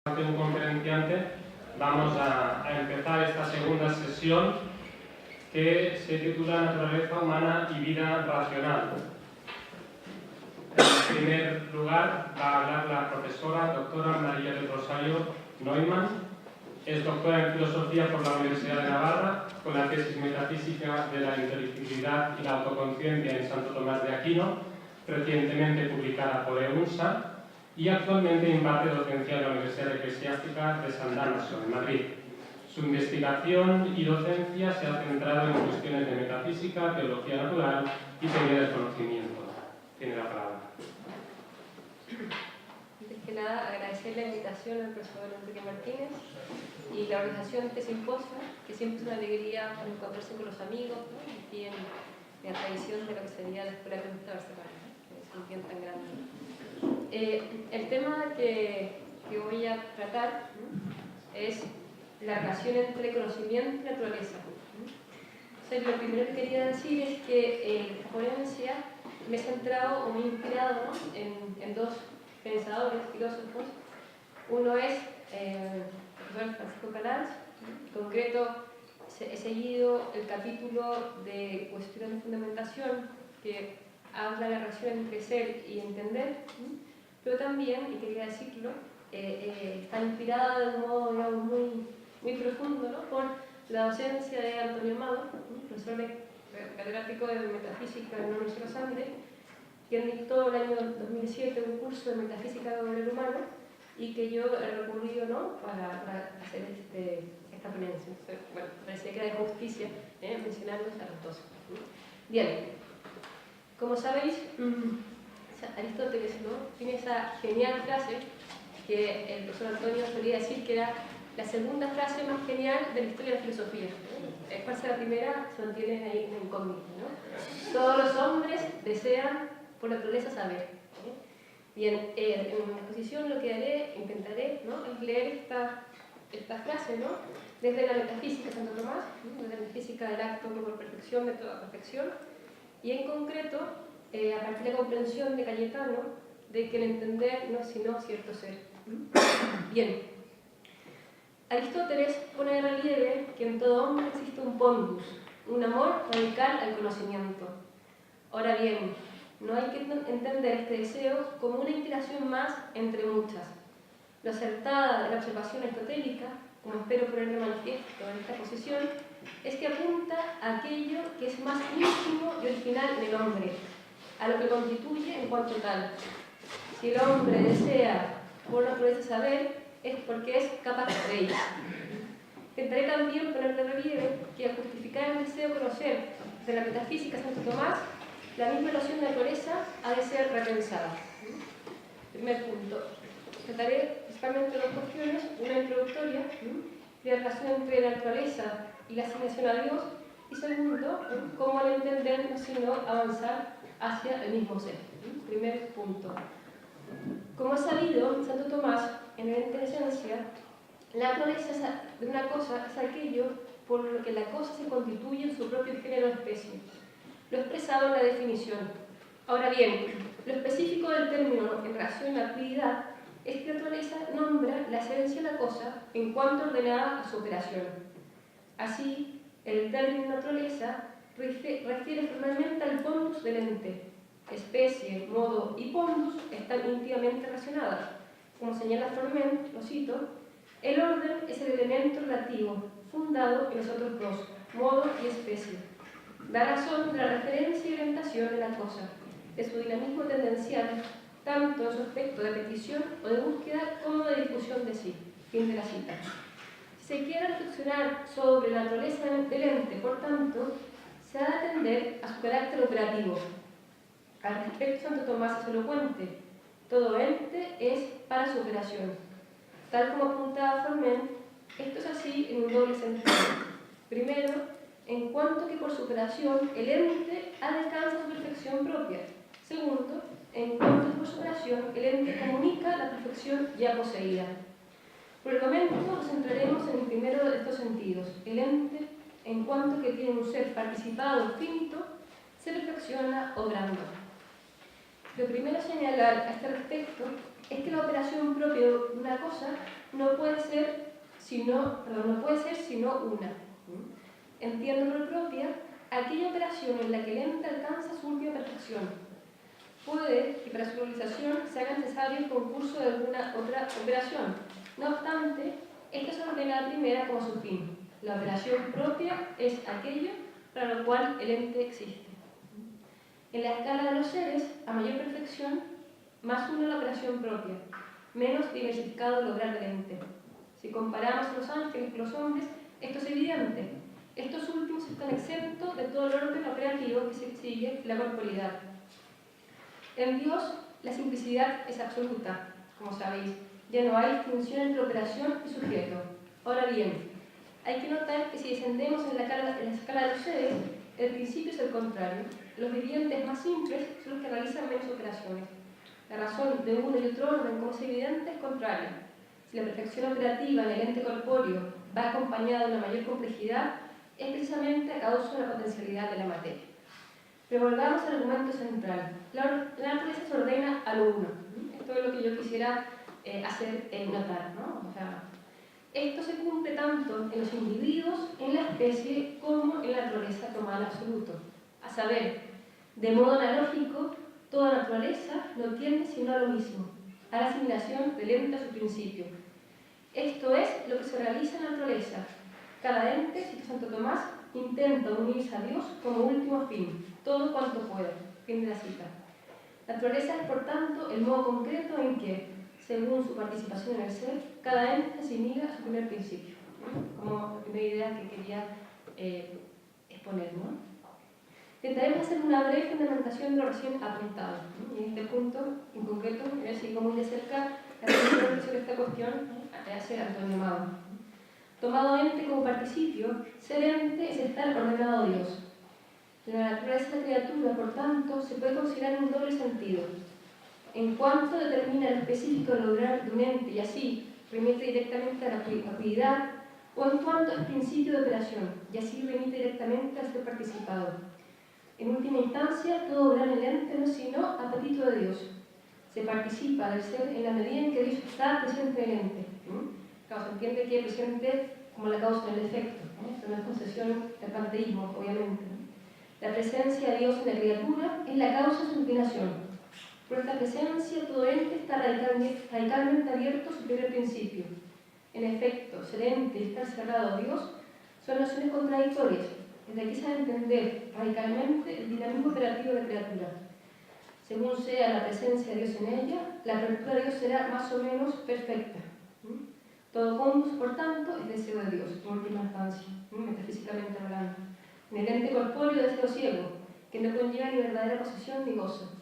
Un conferenciante, vamos a empezar esta segunda sesión que se titula Naturaleza humana y vida racional. En primer lugar va a hablar la profesora doctora María del Rosario Neumann. Es doctora en Filosofía por la Universidad de Navarra, con la tesis Metafísica de la Inteligibilidad y la Autoconciencia en Santo Tomás de Aquino, recientemente publicada por EUNSA, y actualmente imparte docencia en la Universidad Eclesiástica de San Dámaso, en Madrid. Su investigación y docencia se ha centrado en cuestiones de metafísica, teología natural y teoría del conocimiento. Tiene la palabra. Antes que nada, agradecer la invitación al profesor Enrique Martínez y la organización de este simposio, que siempre es una alegría encontrarse con los amigos, ¿no? Y en la tradición de lo que sería la Escuela de Barcelona, que es un bien tan grande. El tema que voy a tratar, ¿no? Es la relación entre conocimiento y naturaleza. Entonces, lo primero que quería decir es que en esta ponencia me he centrado o me he inspirado, ¿no? en dos pensadores, filósofos. Uno es el profesor Francisco Canals. En concreto, he seguido el capítulo de cuestiones de fundamentación que habla de la relación entre ser y entender, pero también, y quería decirlo, está inspirada de un modo, digamos, muy profundo, ¿no? Por la docencia de Antonio Amado, profesor catedrático de Metafísica en la Universidad de Los Andes, quien dictó el año 2007 un curso de Metafísica del Ser Humano y que yo he recurrido, ¿no? para hacer esta ponencia. Entonces, bueno, parecía que era de justicia mencionarlos a los dos. Bien, como sabéis, Aristóteles, ¿no? Tiene esa genial frase que el profesor Antonio solía decir que era la segunda frase más genial de la historia de la filosofía. ¿Cuál será la primera? Se mantiene ahí en incógnito, ¿no? Todos los hombres desean por naturaleza saber. Bien, en mi exposición lo que intentaré, ¿no? Es leer esta frase, ¿no? Desde la metafísica de Santo Tomás, ¿no? Desde la metafísica del acto por perfección, de toda perfección, y en concreto, a partir de la comprensión de Cayetano, de que el entender no es sino cierto ser. Bien, Aristóteles pone de relieve que en todo hombre existe un pondus, un amor radical al conocimiento. Ahora bien, no hay que entender este deseo como una inspiración más entre muchas. Lo acertada de la observación aristotélica, como espero poner de manifiesto en esta exposición, es que apunta a aquello que es más íntimo y original en el hombre, a lo que constituye en cuanto tal. Si el hombre desea por naturaleza saber, es porque es capaz de ello. Intentaré también poner de relieve que al justificar el deseo de conocer de la metafísica de Santo Tomás, la misma noción de naturaleza ha de ser repensada. Primer punto. Trataré principalmente dos cuestiones, una introductoria, de la relación entre la naturaleza y la asignación a Dios, y segundo, cómo al entender no sino avanzar hacia el mismo ser. Primer punto. Como es sabido, Santo Tomás, en la esencia, la naturaleza de una cosa es aquello por lo que la cosa se constituye en su propio género o especie. Lo expresado en la definición. Ahora bien, lo específico del término en relación a la actividad es que la naturaleza nombra la esencia de la cosa en cuanto ordenada a su operación. Así, el término naturaleza refiere formalmente al pondus del ente. Especie, modo y pondus están íntimamente relacionadas. Como señala Forment, lo cito, el orden es el elemento relativo, fundado en los otros dos, modo y especie. Da razón de la referencia y orientación de la cosa, de su dinamismo tendencial, tanto en su aspecto de petición o de búsqueda como de difusión de sí. Fin de la cita. Si se quiere reflexionar sobre la naturaleza del ente, por tanto, se ha de atender a su carácter operativo. Al respecto, Santo Tomás es elocuente. Todo ente es para su operación. Tal como apuntaba Forment, esto es así en un doble sentido. Primero, en cuanto que por su operación el ente alcanza su perfección propia. Segundo, en cuanto que por su operación el ente comunica la perfección ya poseída. Por el momento nos centraremos en el primero de estos sentidos. El ente, en cuanto que tiene un ser participado finito, se perfecciona obrando. Lo primero a señalar a este respecto es que la operación propia de una cosa no puede ser sino una. Entiendo por propia aquella operación en la que el ente alcanza su última perfección. Puede que para su realización se haga necesario el concurso de alguna otra operación. No obstante, esta se ordena la primera como su fin. La operación propia es aquello para lo cual el ente existe. En la escala de los seres, a mayor perfección, más una la operación propia, menos diversificado el lograr del ente. Si comparamos a los ángeles con los hombres, esto es evidente. Estos últimos están exentos de todo el orden operativo que se exige en la corporeidad. En Dios, la simplicidad es absoluta, como sabéis. Ya no hay distinción entre operación y sujeto. Ahora bien, hay que notar que si descendemos en la escala de los seres, el principio es el contrario. Los vivientes más simples son los que realizan menos operaciones. La razón de uno y otro orden, como es evidente, es contraria. Si la perfección operativa en el ente corpóreo va acompañada de una mayor complejidad, es precisamente a causa de la potencialidad de la materia. Pero volvamos al argumento central. La naturaleza se ordena a lo uno. Esto es lo que yo quisiera hacer notar, ¿no? O sea, esto se cumple tanto en los individuos, en la especie, como en la naturaleza tomada en absoluto. A saber, de modo analógico, toda naturaleza no tiende sino a lo mismo, a la asimilación del ente a su principio. Esto es lo que se realiza en la naturaleza. Cada ente, cita Santo Tomás, intenta unirse a Dios como último fin, todo cuanto pueda. Fin de la cita. La naturaleza es, por tanto, el modo concreto en que, según su participación en el ser, cada ente asimila su primer principio. Como la primera idea que quería exponer, ¿no? Intentaremos hacer una breve fundamentación de lo recién apuntado. En este punto, en concreto, sigo muy de cerca la reflexión sobre esta cuestión que hace Antonio Mauro. Tomado ente como participio, ser ente es estar ordenado a Dios. La naturaleza de la criatura, por tanto, se puede considerar en un doble sentido. En cuanto determina lo específico de lograr de un ente y así remite directamente a la actividad, o en cuanto es principio de operación y así remite directamente al ser participado. En última instancia, todo obrar en el ente no es sino apetito de Dios. Se participa del ser en la medida en que Dios está presente en el ente. Claro, se entiende que presente como la causa del efecto. Esto no es concesión del panteísmo, obviamente. La presencia de Dios en la criatura es la causa de su inclinación. Por esta presencia, todo ente está radicalmente abierto a su primer principio. En efecto, ser ente y estar cerrado a Dios son nociones contradictorias. Desde aquí se ha de entender radicalmente el dinamismo operativo de la criatura. Según sea la presencia de Dios en ella, la apertura de Dios será más o menos perfecta. Todo condus, por tanto, es deseo de Dios, en última instancia, metafísicamente hablando. En el ente corpóreo, deseo ciego, que no conlleva ni verdadera posesión ni gozo.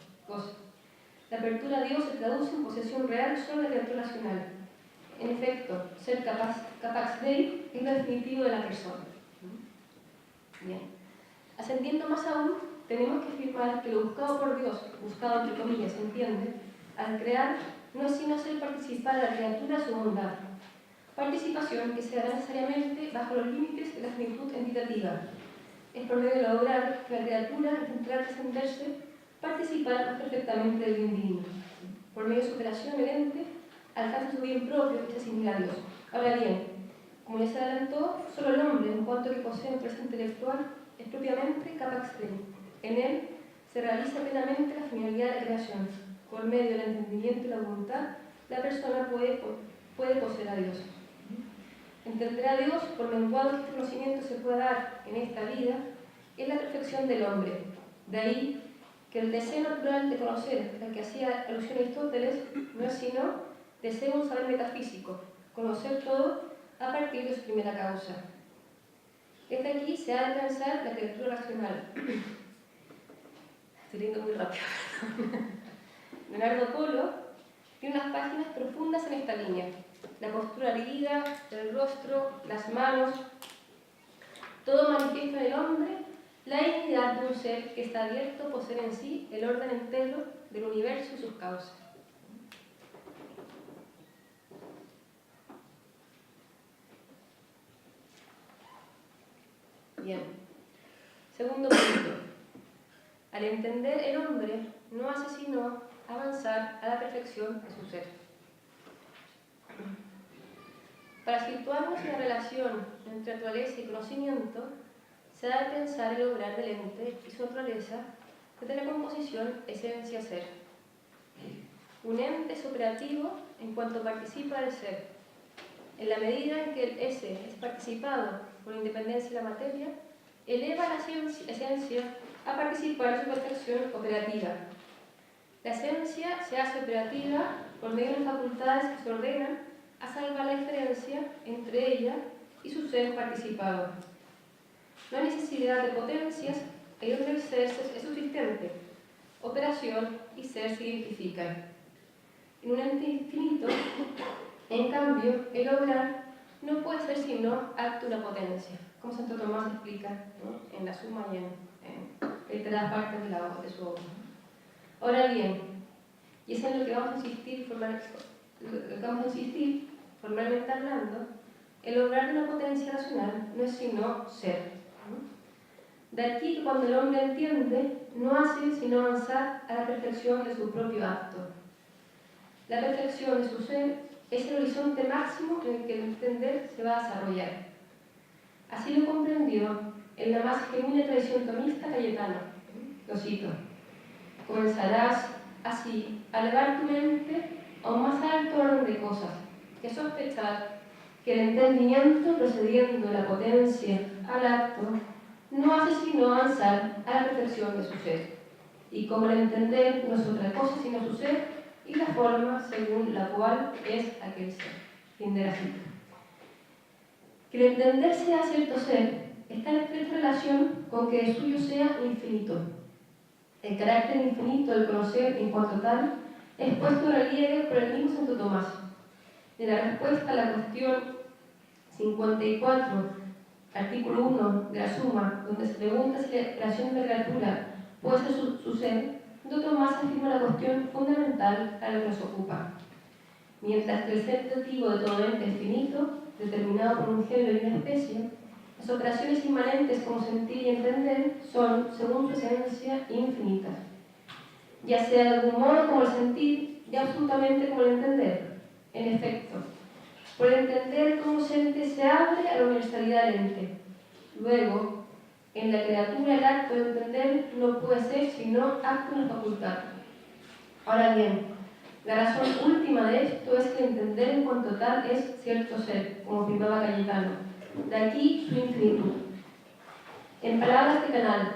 La apertura a Dios se traduce en posesión real solo de la criatura racional. En efecto, ser capax dei es lo definitivo de la persona. Bien. Ascendiendo más aún, tenemos que afirmar que lo buscado por Dios, buscado entre comillas, se entiende, al crear, no es sino hacer participar a la criatura a su bondad. Participación que se hará necesariamente bajo los límites de la finitud entitativa. Es por medio de lograr que la criatura, al intentar descenderse, participar más perfectamente del bien divino. Por medio de su operación, el ente alcanza su bien propio que se asimila a Dios. Ahora bien, como ya se adelantó, solo el hombre, en cuanto que posee un proceso intelectual, es propiamente capax dei. En él se realiza plenamente la finalidad de la creación. Por medio del entendimiento y la voluntad, la persona puede poseer a Dios. Entender a Dios, por menguado que este conocimiento se pueda dar en esta vida, es la perfección del hombre. De ahí que el deseo natural de conocer, al que hacía alusión Aristóteles, no es sino deseo de un saber metafísico, conocer todo a partir de su primera causa. Desde aquí se ha de alcanzar la criatura racional. Estoy leyendo muy rápido. Leonardo Polo tiene unas páginas profundas en esta línea. La postura erguida, el rostro, las manos, todo manifiesta en el hombre la dignidad de un ser que está abierto a poseer en sí el orden entero del universo y sus causas. Bien. Segundo punto. Al entender el hombre, no hace sino avanzar a la perfección de su ser. Para situarnos en la relación entre naturaleza y conocimiento, se ha de pensar el obrar del ente y su naturaleza desde la composición esencia-ser. Un ente es operativo en cuanto participa del ser. En la medida en que el ese es participado por la independencia de la materia, eleva la esencia a participar de su perfección operativa. La esencia se hace operativa por medio de las facultades que se ordenan a salvar la diferencia entre ella y su ser participado. No hay necesidad de potencias ahí donde el ser es subsistente. Operación y ser se identifican. En un ente infinito, en cambio, el obrar no puede ser sino acto de una potencia, como Santo Tomás explica, ¿no?, en la Suma y en reiteradas partes de su obra. Ahora bien, y es en lo que vamos a insistir, formalmente hablando, el obrar de una potencia racional no es sino ser. De aquí que cuando el hombre entiende, no hace sino avanzar a la perfección de su propio acto. La perfección de su ser es el horizonte máximo en el que el entender se va a desarrollar. Así lo comprendió en la más genuina tradición tomista Cayetano. Lo cito: comenzarás así a elevar tu mente a un más alto orden de cosas, que sospechar que el entendimiento procediendo de la potencia al acto no hace sino avanzar a la perfección de su ser, y como el entender no es otra cosa sino su ser y la forma según la cual es aquel ser. Fin de la cita. Que el entender sea cierto ser está en estrecha relación con que el suyo sea infinito. El carácter infinito del conocer en cuanto tal es puesto en relieve por el mismo Santo Tomás. En la respuesta a la cuestión 54, artículo 1 de la Suma, donde se pregunta si la creación de la criatura puede ser su ser, Santo Tomás afirma la cuestión fundamental a la que nos ocupa. Mientras que el ser objetivo de todo ente es finito, determinado por un género y una especie, las operaciones inmanentes como sentir y entender son, según su esencia, infinitas. Ya sea de algún modo como el sentir, ya absolutamente como el entender. En efecto, por entender como ente se abre a la universalidad del ente. Luego, en la criatura el acto de entender no puede ser sino acto de una facultad. Ahora bien, la razón última de esto es que entender en cuanto tal es cierto ser, como afirmaba Cayetano. De aquí su infinitud. En palabras de Canal,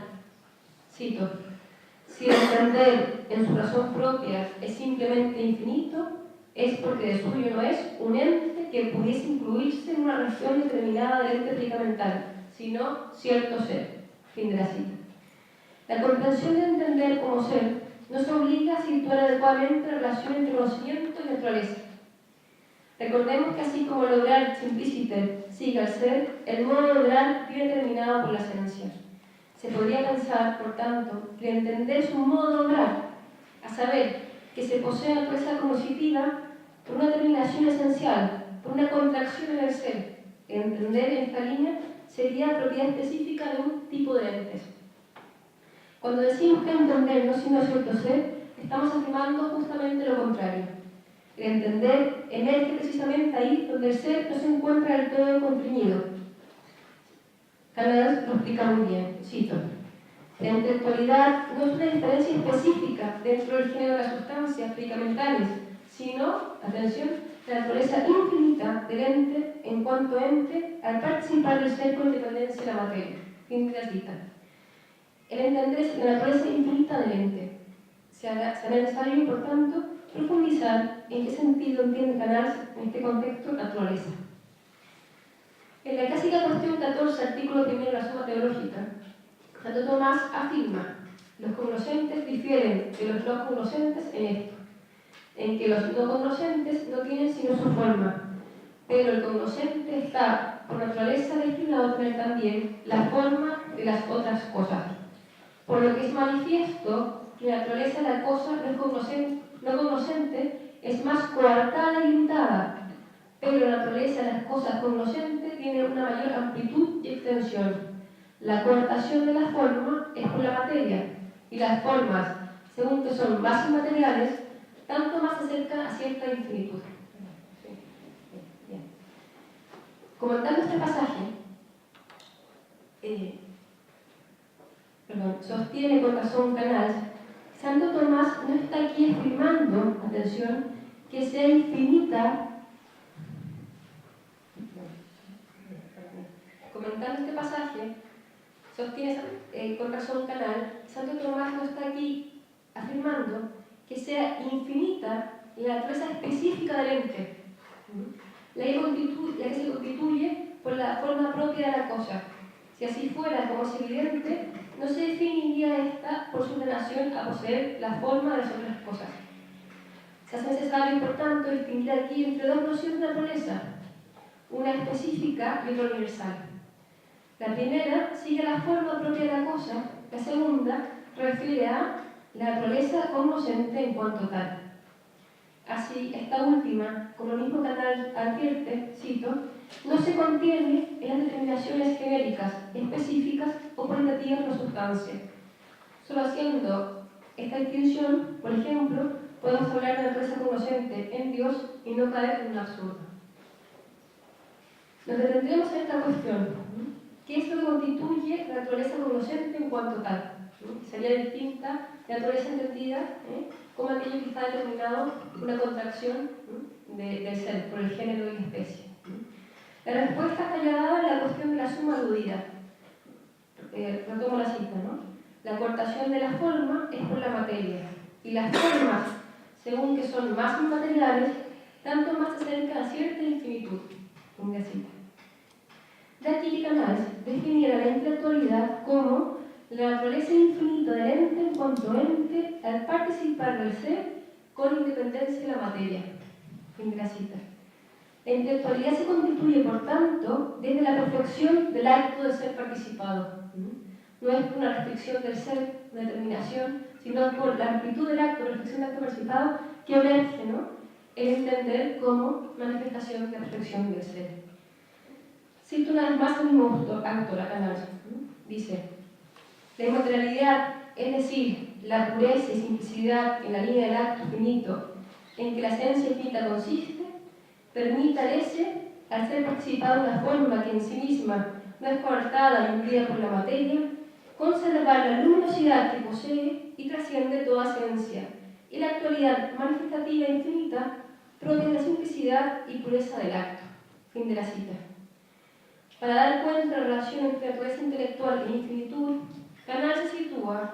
cito: si el entender en su razón propia es simplemente infinito, es porque de suyo no es un ente que pudiese incluirse en una región determinada del ente predicamental, sino cierto ser. Fin de la cita. La comprensión de entender como ser nos obliga a situar adecuadamente la relación entre conocimiento y naturaleza. Recordemos que así como el obrar simpliciter sigue al ser, el modo de obrar viene determinado por la esencia. Se podría pensar, por tanto, que entender es un modo de obrar, a saber, que se posee naturaleza cognitiva por una determinación esencial, por una contracción en el ser. Entender en esta línea sería propiedad específica de un tipo de entes. Cuando decimos que entender no es sino cierto ser, estamos afirmando justamente lo contrario. El entender emerge precisamente ahí donde el ser no se encuentra del todo constreñido. Canal lo explica muy bien, cito: la intelectualidad no es una diferencia específica dentro del género de las sustancias medicamentales, sino, atención, la naturaleza infinita del ente en cuanto ente al participar del ser con independencia de la materia. Fin de la cita. El entender es la naturaleza infinita del ente. Será necesario, por tanto, profundizar en qué sentido entiende Canals en este contexto naturaleza. En la clásica cuestión 14, artículo 1 de la Suma Teológica, Santo Tomás afirma: los cognoscentes difieren de los no cognoscentes en esto, en que los no cognoscentes no tienen sino su forma, pero el cognoscente está por naturaleza destinado a tener también la forma de las otras cosas. Por lo que es manifiesto que la naturaleza de la cosa no cognoscente es más coartada y limitada, pero la naturaleza de las cosas cognoscentes tiene una mayor amplitud y extensión. La coartación de la forma es por la materia, y las formas, según que son más inmateriales, tanto más se acerca a cierta infinitud. Bien. Comentando este pasaje, sostiene con razón Canals, Santo Tomás no está aquí afirmando, atención, que sea infinita. Comentando este pasaje, sostiene con razón Canal, Santo Tomás no está aquí afirmando que sea infinita la naturaleza específica del ente, la que se constituye por la forma propia de la cosa. Si así fuera, como es evidente, no se definiría esta por su relación a poseer la forma de las otras cosas. Se hace necesario, por tanto, distinguir aquí entre dos nociones de naturaleza, una específica y otra universal. La primera sigue la forma propia de la cosa, la segunda refiere a la naturaleza cognoscente en cuanto tal. Así, esta última, como el mismo Canal advierte, cito, no se contiene en las determinaciones genéricas, específicas o cualitativas de la sustancia. Solo haciendo esta distinción, por ejemplo, podemos hablar de naturaleza cognoscente en Dios y no caer en un absurdo. Nos detendremos en esta cuestión. ¿Qué es lo que constituye la naturaleza cognoscente en cuanto tal? Sería distinta la naturaleza entendida como aquello que está determinado una contracción del ser por el género y la especie. La respuesta está ya dada en la cuestión de la suma aludida. Retomo la cita, ¿no? La cortación de la forma es por la materia, y las formas, según que son más inmateriales, tanto más se acercan a cierta infinitud. Una cita. De aquí que Canals definiera la intelectualidad como la naturaleza infinita del ente en cuanto ente al participar del ser con independencia de la materia. Fin de la cita. La intelectualidad se constituye, por tanto, desde la perfección del acto de ser participado. No es por una restricción del ser, una determinación, sino por la amplitud del acto, la perfección del acto participado, que emerge, ¿no?, el entender como manifestación de la perfección del ser. Cito una vez más al mismo autor, Canals. Dice, la inmaterialidad, es decir, la pureza y simplicidad en la línea del acto finito en que la esencia infinita consiste, permite al ese, al ser participado de una forma que en sí misma no es coartada y hundida por la materia, conservar la luminosidad que posee y trasciende toda esencia, y la actualidad manifestativa e infinita propia de la simplicidad y pureza del acto. Fin de la cita. Para dar cuenta de la relación entre naturaleza intelectual e infinitud, Canals se sitúa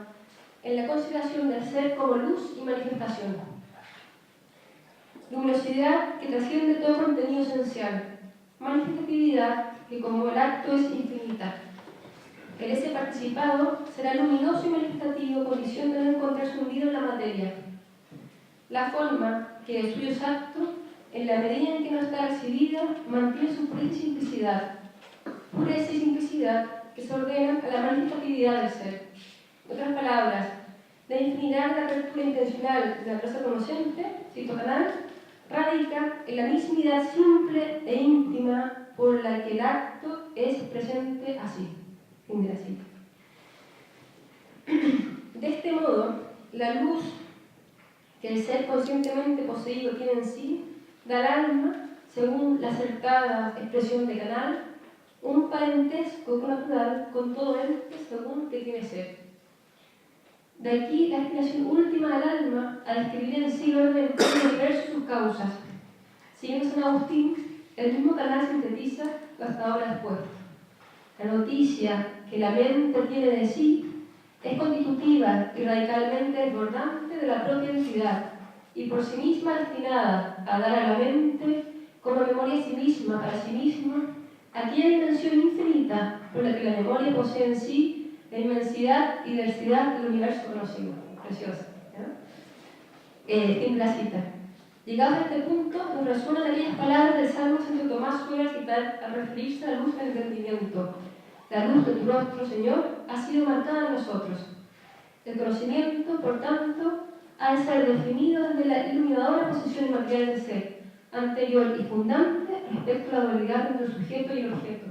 en la consideración del ser como luz y manifestación. Luminosidad que trasciende todo contenido esencial. Manifestatividad que, como el acto, es infinita. El ese participado será luminoso y manifestativo, condición de no encontrarse hundido en la materia. La forma que de suyo es acto, en la medida en que no está recibida, mantiene su pureza y simplicidad. Pureza y simplicidad que se ordenan a la manifestatividad del ser. En otras palabras, la infinidad de la apertura intencional de la naturaleza conocente, cito Canals, radica en la mismidad simple e íntima por la que el acto es presente así. Fin de la cita. De este modo, la luz que el ser conscientemente poseído tiene en sí, da al alma, según la acertada expresión de Canals, un parentesco natural con todo ente según que tiene ser. De aquí la aspiración última del alma a describir en sí el orden del universo y sus causas. Siguiendo San Agustín, el mismo Canals sintetiza lo hasta ahora expuesto. La noticia que la mente tiene de sí es constitutiva y radicalmente desbordante de la propia entidad y por sí misma destinada a dar a la mente, como memoria a sí misma, para sí misma, aquella dimensión infinita por la que la memoria posee en sí la inmensidad y diversidad del universo conocido. Preciosa. Fin de la cita. Llegados a este punto, nos resuenan aquellas palabras del Salmo Santo Tomás suele citar al referirse a la luz del entendimiento. La luz de tu rostro, Señor, ha sido marcada en nosotros. El conocimiento, por tanto, ha de ser definido desde la iluminadora posición inmaterial del ser, anterior y fundante respecto a la dualidad entre el sujeto y el objeto.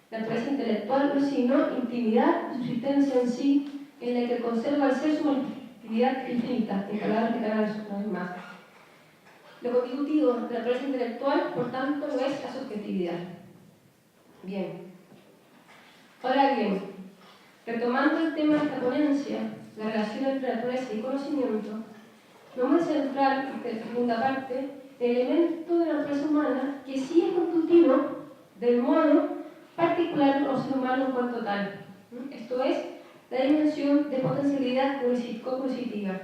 La naturaleza intelectual no es sino intimidad y subsistencia en sí, en la que conserva el ser su subjetividad infinita, en palabras de Canales una vez más. Lo constitutivo de la naturaleza intelectual, por tanto, no es la subjetividad. Bien. Ahora bien, retomando el tema de esta ponencia, la relación entre naturaleza y conocimiento, vamos a centrar en la segunda parte el elemento de la naturaleza humana que sí es constitutivo del modo particular de conocer humano en cuanto tal. Esto es, la dimensión de potencialidad cognitiva.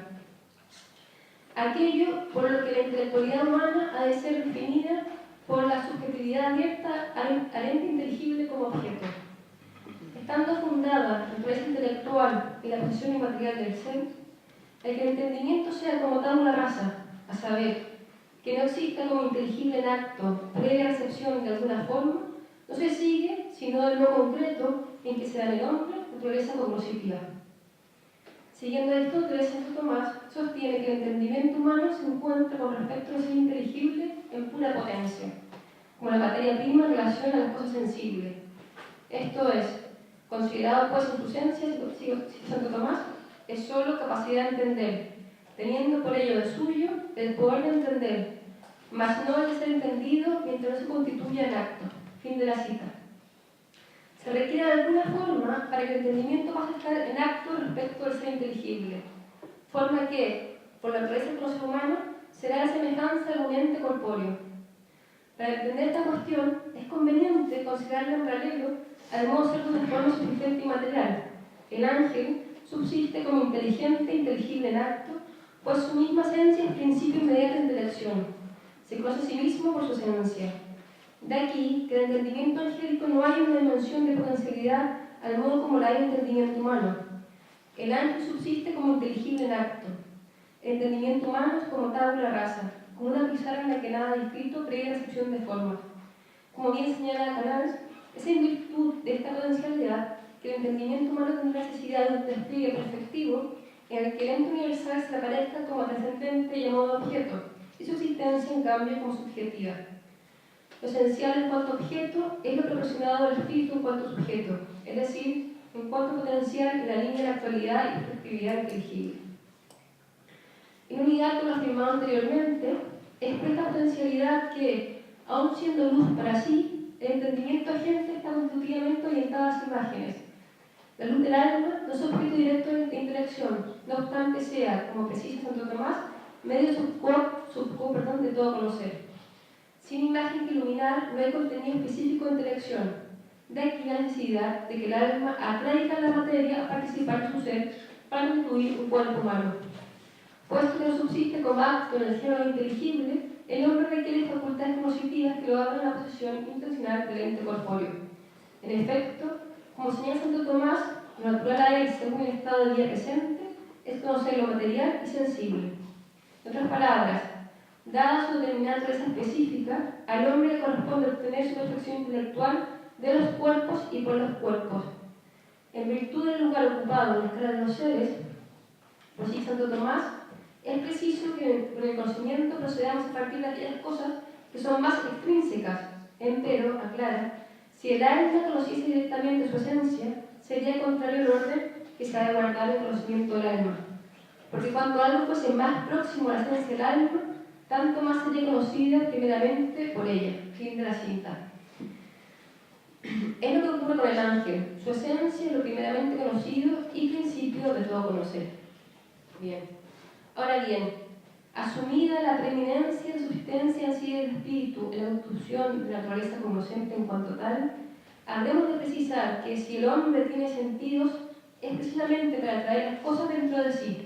Aquello por lo que la intelectualidad humana ha de ser definida por la subjetividad abierta al ente inteligible como objeto. Estando fundada la naturaleza intelectual y la posición inmaterial del ser, el que el entendimiento sea como tabula rasa, a saber, que no exista como inteligible en acto, previa recepción de alguna forma, no se sigue sino del no concreto en que se da en el hombre naturaleza cognoscitiva. Siguiendo esto, Teresa de Santo Tomás sostiene que el entendimiento humano se encuentra con respecto al ser inteligible en pura potencia, como la materia prima en relación a las cosas sensibles. Esto es, considerado pues en su esencia, Santo Tomás es solo capacidad de entender, teniendo por ello de suyo el poder de entender, mas no el de ser entendido mientras no se constituya en acto. Fin de la cita. Se requiere de alguna forma para que el entendimiento pase a estar en acto respecto del ser inteligible, forma que, por la naturaleza del conocer humano, será la semejanza de un ente corpóreo. Para entender esta cuestión, es conveniente considerarla en paralelo al modo de ser de una forma subsistente y material. El ángel subsiste como inteligente e inteligible en acto, pues su misma esencia es principio inmediato de intelección. Se conoce a sí mismo por su esencia. De aquí que el entendimiento angélico no hay una dimensión de potencialidad al modo como la hay el entendimiento humano. El ángel subsiste como inteligible en acto. El entendimiento humano es como tabula rasa, como una pizarra en la que nada escrito previa recepción de formas. Como bien señala Canals, es en virtud de esta potencialidad que el entendimiento humano tiene necesidad de un despliegue perfectivo en el que el ente universal se aparezca como trascendente y a modo objeto, y su existencia, en cambio, como subjetiva. Lo esencial en cuanto objeto es lo proporcionado al espíritu en cuanto sujeto, es decir, en cuanto potencial en la línea de la actualidad y perfectividad inteligible. En unidad con lo afirmado anteriormente, es por esta potencialidad que, aun siendo luz para sí, el entendimiento agente está constitutivamente orientado a las imágenes. La luz del alma no es objeto directo de intelección, no obstante sea, como precisa Santo Tomás, medio de todo conocer. Sin imagen que iluminar, no hay contenido específico de intelección. De aquí la necesidad de que el alma atraiga a la materia a participar en su ser para constituir un cuerpo humano. Puesto que no subsiste como acto en el género inteligible, el hombre requiere facultades cognitivas que lo hagan la posesión intencional del ente corpóreo. En efecto, como señala Santo Tomás, lo natural a él, según el estado del día presente, es conocer lo material y sensible. En otras palabras, dada su determinada naturaleza específica, al hombre le corresponde obtener su perfección intelectual de los cuerpos y por los cuerpos. En virtud del lugar ocupado en la escala de los seres, por sí Santo Tomás, es preciso que con el conocimiento procedamos a partir de aquellas cosas que son más extrínsecas. Empero, aclara, si el alma conociese directamente su esencia, sería contrario al orden que se ha de guardar el conocimiento del alma. Porque cuando algo fuese más próximo a la esencia del alma, tanto más sería conocida primeramente por ella. Fin de la cinta. Es lo que ocurre con el ángel. Su esencia es lo primeramente conocido y principio de todo conocer. Bien. Ahora bien, asumida la preeminencia de subsistencia en sí del espíritu en la constitución de la naturaleza conocente en cuanto tal, habremos de precisar que si el hombre tiene sentidos, es precisamente para traer las cosas dentro de sí,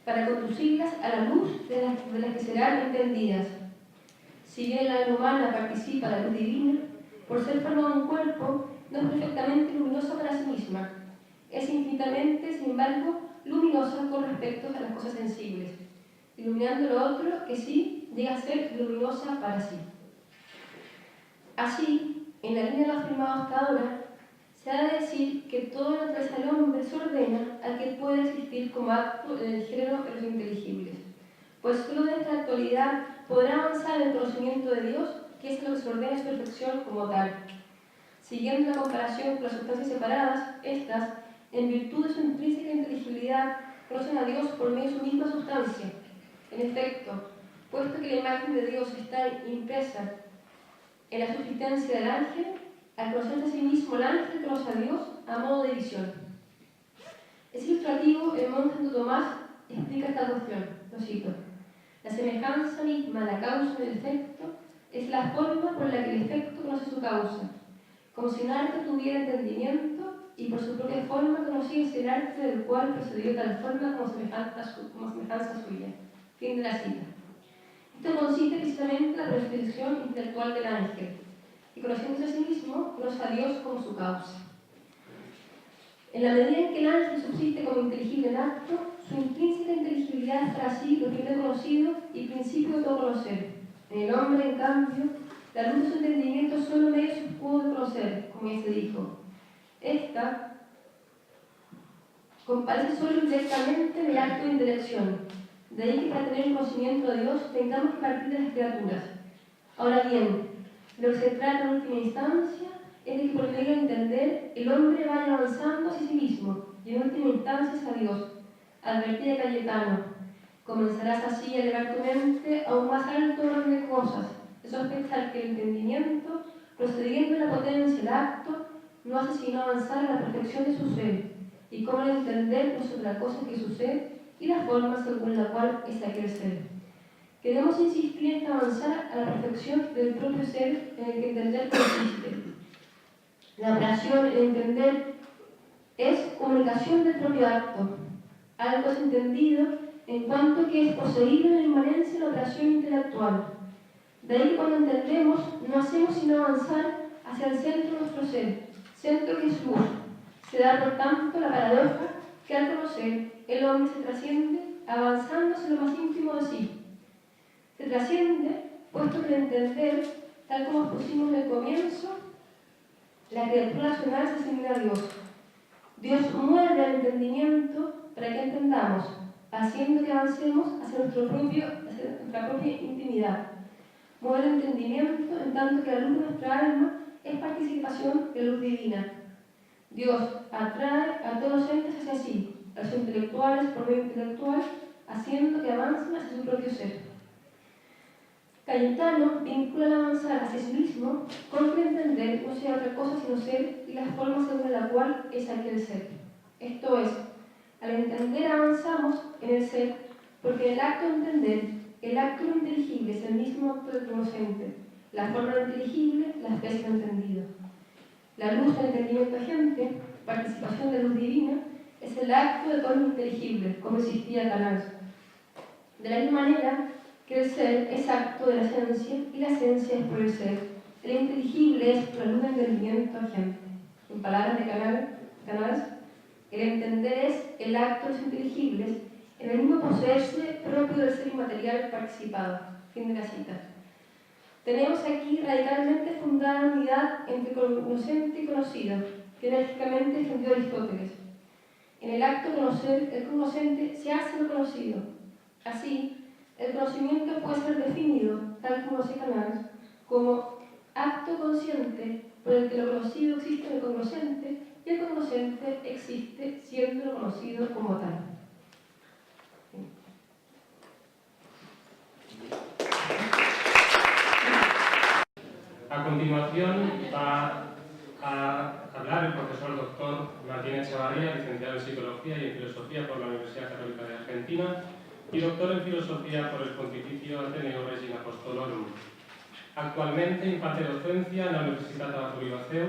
para conducirlas a la luz de las que serán entendidas. Si bien el alma humana participa de la luz divina, por ser formado un cuerpo, no es perfectamente luminosa para sí misma. Es infinitamente, sin embargo, luminosa con respecto a las cosas sensibles, iluminando lo otro que sí llega a ser luminosa para sí. Así, en la línea de lo afirmado hasta ahora, se ha de decir que toda la naturaleza del hombre se ordena a que pueda existir como acto en el género de los inteligibles, pues solo desde la actualidad podrá avanzar en el conocimiento de Dios, que es lo que se ordena su perfección como tal. Siguiendo la comparación con las sustancias separadas, estas, en virtud de su intrínseca inteligibilidad, conocen a Dios por medio de su misma sustancia. En efecto, puesto que la imagen de Dios está impresa en la subsistencia del ángel, al conocerse a sí mismo el ángel conoce a Dios a modo de visión. Es ilustrativo, el monje Santo Tomás explica esta cuestión, lo cito: la semejanza misma de la causa y del efecto es la forma por la que el efecto conoce su causa, como si un arte tuviera entendimiento y por su propia forma conociese el arte del cual procedió tal forma como semejanza suya. Fin de la cita. Esto consiste precisamente en la percepción intelectual del ángel, y conociéndose a sí mismo, conoce a Dios como su causa. En la medida en que el ángel subsiste como inteligible en acto, su intrínseca inteligibilidad es para sí lo primero conocido y principio de todo conocer. En el hombre, en cambio, la luz de su entendimiento solo medio se pudo conocer, como ya se dijo. Esta comparece solo indirectamente en el acto de intelección. De ahí que para tener un conocimiento de Dios tengamos que partir de las criaturas. Ahora bien, lo que se trata en última instancia es de que por medio de entender el hombre vaya avanzando hacia sí mismo y en última instancia hacia Dios. Advertía Cayetano: comenzarás así a elevar tu mente a un más alto orden de cosas, de sospechar que el entendimiento, procediendo de la potencia del acto, no hace sino avanzar a la perfección de su ser, y cómo el entender no es otra cosa que su ser y la forma según la cual es aquel ser. Queremos insistir en avanzar a la perfección del propio ser en el que entender consiste. La operación en entender es comunicación del propio acto. Algo es entendido en cuanto que es poseído en la inmanencia de la operación intelectual. De ahí que cuando entendemos no hacemos sino avanzar hacia el centro de nuestro ser, centro que es luz. Se da por tanto la paradoja que al conocer el hombre se trasciende avanzando hacia lo más íntimo de sí. Se trasciende, puesto que el entender, tal como pusimos en el comienzo, la criatura racional se asimila a Dios. Dios mueve el entendimiento para que entendamos, haciendo que avancemos hacia nuestra propia intimidad. Mueve el entendimiento en tanto que la luz de nuestra alma es participación de luz divina. Dios atrae a todos los entes hacia sí, a los intelectuales por medio intelectual, haciendo que avancen hacia su propio ser. Cayetano vincula el avanzar hacia sí mismo con que entender no sea otra cosa sino ser y la forma según la cual es aquel ser. Esto es, al entender avanzamos en el ser, porque en el acto de entender, el acto no inteligible es el mismo acto del conocente, la forma de inteligible, la especie de entendido. La luz del entendimiento agente, participación de luz divina, es el acto de todo lo inteligible, como existía Canals. De la misma manera que el ser es acto de la esencia y la esencia es por el ser. El inteligible es por la luz del entendimiento agente. En palabras de Canals, el entender es el acto de los inteligibles, en el mismo poseerse propio del ser inmaterial participado. Fin de la cita. Tenemos aquí radicalmente fundada la unidad entre conocente y conocido, que enérgicamente defendió Aristóteles. En el acto de conocer, el conocente se hace lo conocido. Así, el conocimiento puede ser definido, tal como dice Canals, como acto consciente por el que lo conocido existe en el cognoscente y el cognoscente existe siendo lo conocido como tal. A continuación va a hablar el profesor doctor Martín Echevarría, licenciado en Psicología y en Filosofía por la Universidad Católica de Argentina y doctor en Filosofía por el Pontificio Ateneo Regina Apostolorum. Actualmente imparte docencia en la Universitat Abattoir-Baceu,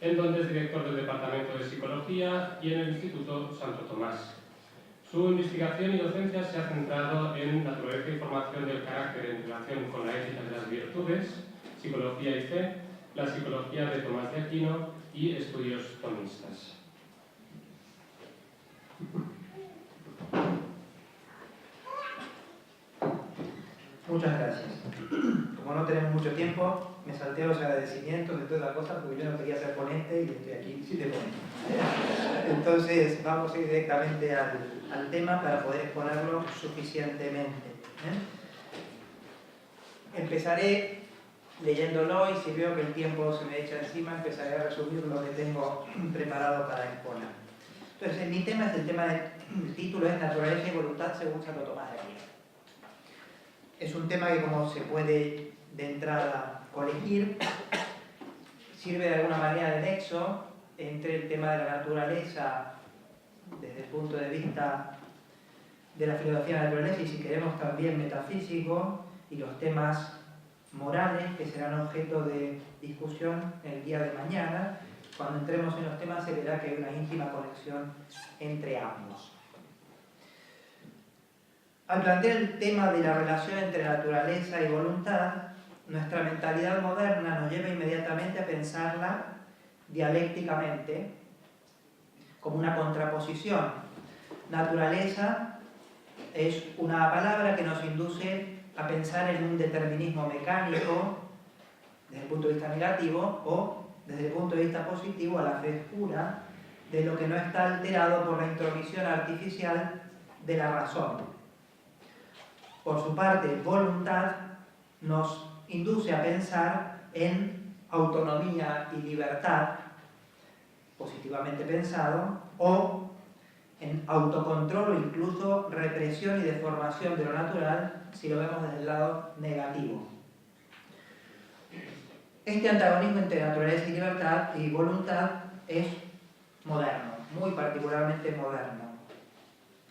en donde es director del Departamento de Psicología y en el Instituto Santo Tomás. Su investigación y docencia se ha centrado en naturaleza y formación del carácter en relación con la ética de las virtudes, psicología y fe, la psicología de Tomás de Aquino y estudios tomistas. Muchas gracias. Como no tenemos mucho tiempo, me salteo los agradecimientos de toda la cosa porque yo no quería ser ponente y estoy aquí sí de ponente. Entonces vamos a ir directamente al tema para poder exponerlo suficientemente. Empezaré leyéndolo y si veo que el tiempo se me echa encima, empezaré a resumir lo que tengo preparado para exponer. Entonces, mi tema es el título es Naturaleza y Voluntad según Santo Tomás de Aquino. Es un tema que, como se puede de entrada colegir, sirve de alguna manera de nexo entre el tema de la naturaleza desde el punto de vista de la filosofía de la naturaleza y, si queremos, también metafísico, y los temas morales que serán objeto de discusión el día de mañana. Cuando entremos en los temas se verá que hay una íntima conexión entre ambos. Al plantear el tema de la relación entre naturaleza y voluntad, nuestra mentalidad moderna nos lleva inmediatamente a pensarla dialécticamente, como una contraposición. Naturaleza es una palabra que nos induce a pensar en un determinismo mecánico desde el punto de vista negativo, o desde el punto de vista positivo a la frescura de lo que no está alterado por la intromisión artificial de la razón. Por su parte, voluntad nos induce a pensar en autonomía y libertad, positivamente pensado, o en autocontrol o incluso represión y deformación de lo natural, si lo vemos desde el lado negativo. Este antagonismo entre naturaleza y libertad y voluntad es moderno, muy particularmente moderno.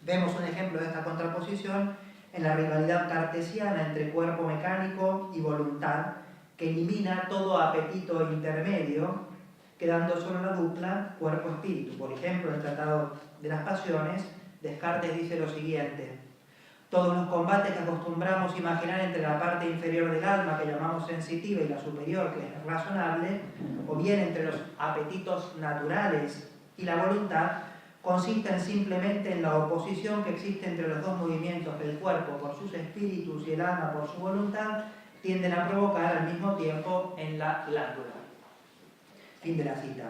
Vemos un ejemplo de esta contraposición en la rivalidad cartesiana entre cuerpo mecánico y voluntad, que elimina todo apetito intermedio, quedando solo la dupla cuerpo-espíritu. Por ejemplo, en el Tratado de las Pasiones, Descartes dice lo siguiente: todos los combates que acostumbramos imaginar entre la parte inferior del alma, que llamamos sensitiva, y la superior, que es razonable, o bien entre los apetitos naturales y la voluntad, consisten simplemente en la oposición que existe entre los dos movimientos del cuerpo por sus espíritus y el alma por su voluntad, tienden a provocar al mismo tiempo en la glándula. Fin de la cita.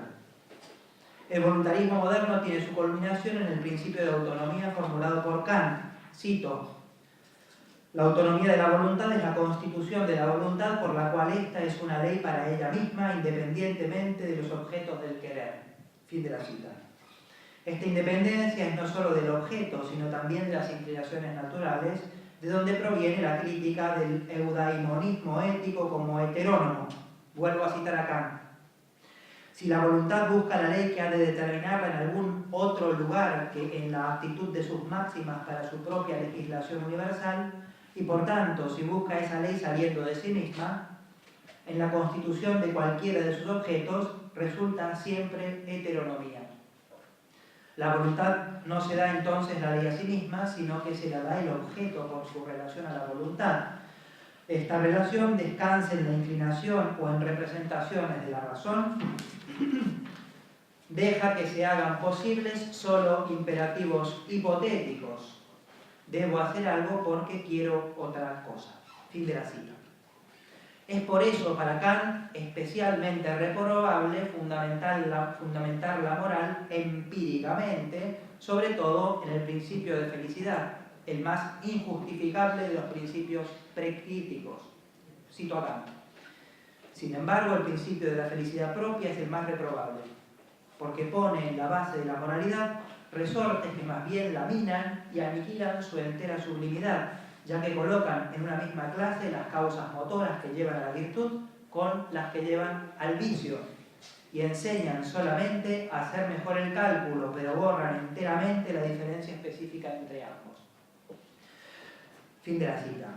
El voluntarismo moderno tiene su culminación en el principio de autonomía formulado por Kant. Cito: la autonomía de la voluntad es la constitución de la voluntad por la cual ésta es una ley para ella misma, independientemente de los objetos del querer. Fin de la cita. Esta independencia es no solo del objeto, sino también de las inclinaciones naturales, de donde proviene la crítica del eudaimonismo ético como heterónomo. Vuelvo a citar a Kant. Si la voluntad busca la ley que ha de determinarla en algún otro lugar que en la aptitud de sus máximas para su propia legislación universal, y por tanto, si busca esa ley saliendo de sí misma, en la constitución de cualquiera de sus objetos resulta siempre heteronomía. La voluntad no se da entonces la ley a sí misma, sino que se la da el objeto por su relación a la voluntad. Esta relación descansa en la inclinación o en representaciones de la razón, deja que se hagan posibles solo imperativos hipotéticos. Debo hacer algo porque quiero otra cosa. Fin de la cita. Es por eso para Kant especialmente reprobable fundamentar la moral empíricamente, sobre todo en el principio de felicidad, el más injustificable de los principios precríticos. Cito a Kant. Sin embargo, el principio de la felicidad propia es el más reprobable, porque pone en la base de la moralidad resortes que más bien laminan y aniquilan su entera sublimidad, ya que colocan en una misma clase las causas motoras que llevan a la virtud con las que llevan al vicio, y enseñan solamente a hacer mejor el cálculo, pero borran enteramente la diferencia específica entre ambos. Fin de la cita.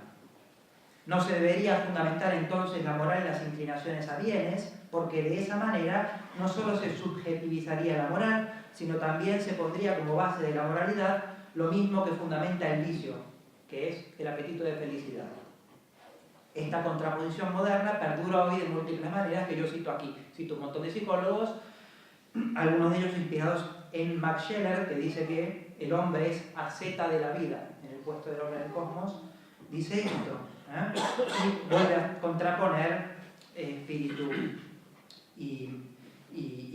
No se debería fundamentar entonces la moral en las inclinaciones a bienes, porque de esa manera no solo se subjetivizaría la moral, sino también se pondría como base de la moralidad lo mismo que fundamenta el vicio, que es el apetito de felicidad. Esta contraposición moderna perdura hoy de múltiples maneras que yo cito aquí. Cito un montón de psicólogos, algunos de ellos inspirados en Max Scheler, que dice que el hombre es asceta de la vida, en el puesto del hombre en el cosmos, dice esto, y vuelve a contraponer espíritu y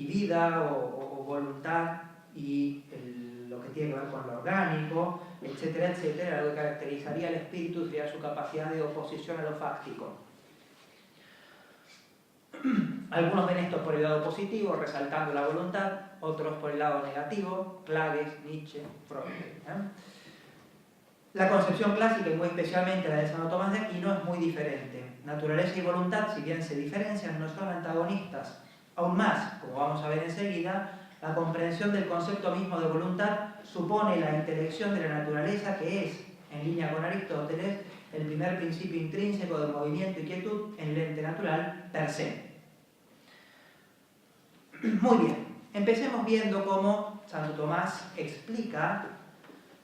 vida o voluntad y lo que tiene que ver con lo orgánico, etcétera, etcétera. Lo que caracterizaría al espíritu sería su capacidad de oposición a lo fáctico. Algunos ven esto por el lado positivo, resaltando la voluntad, otros por el lado negativo, Clages, Nietzsche, Freud. La concepción clásica, y muy especialmente la de Santo Tomás de Aquino, es muy diferente. Naturaleza y voluntad, si bien se diferencian, no son antagonistas. Aún más, como vamos a ver enseguida, la comprensión del concepto mismo de voluntad supone la intelección de la naturaleza, que es, en línea con Aristóteles, el primer principio intrínseco de movimiento y quietud en el ente natural per se. Muy bien, empecemos viendo cómo Santo Tomás explica,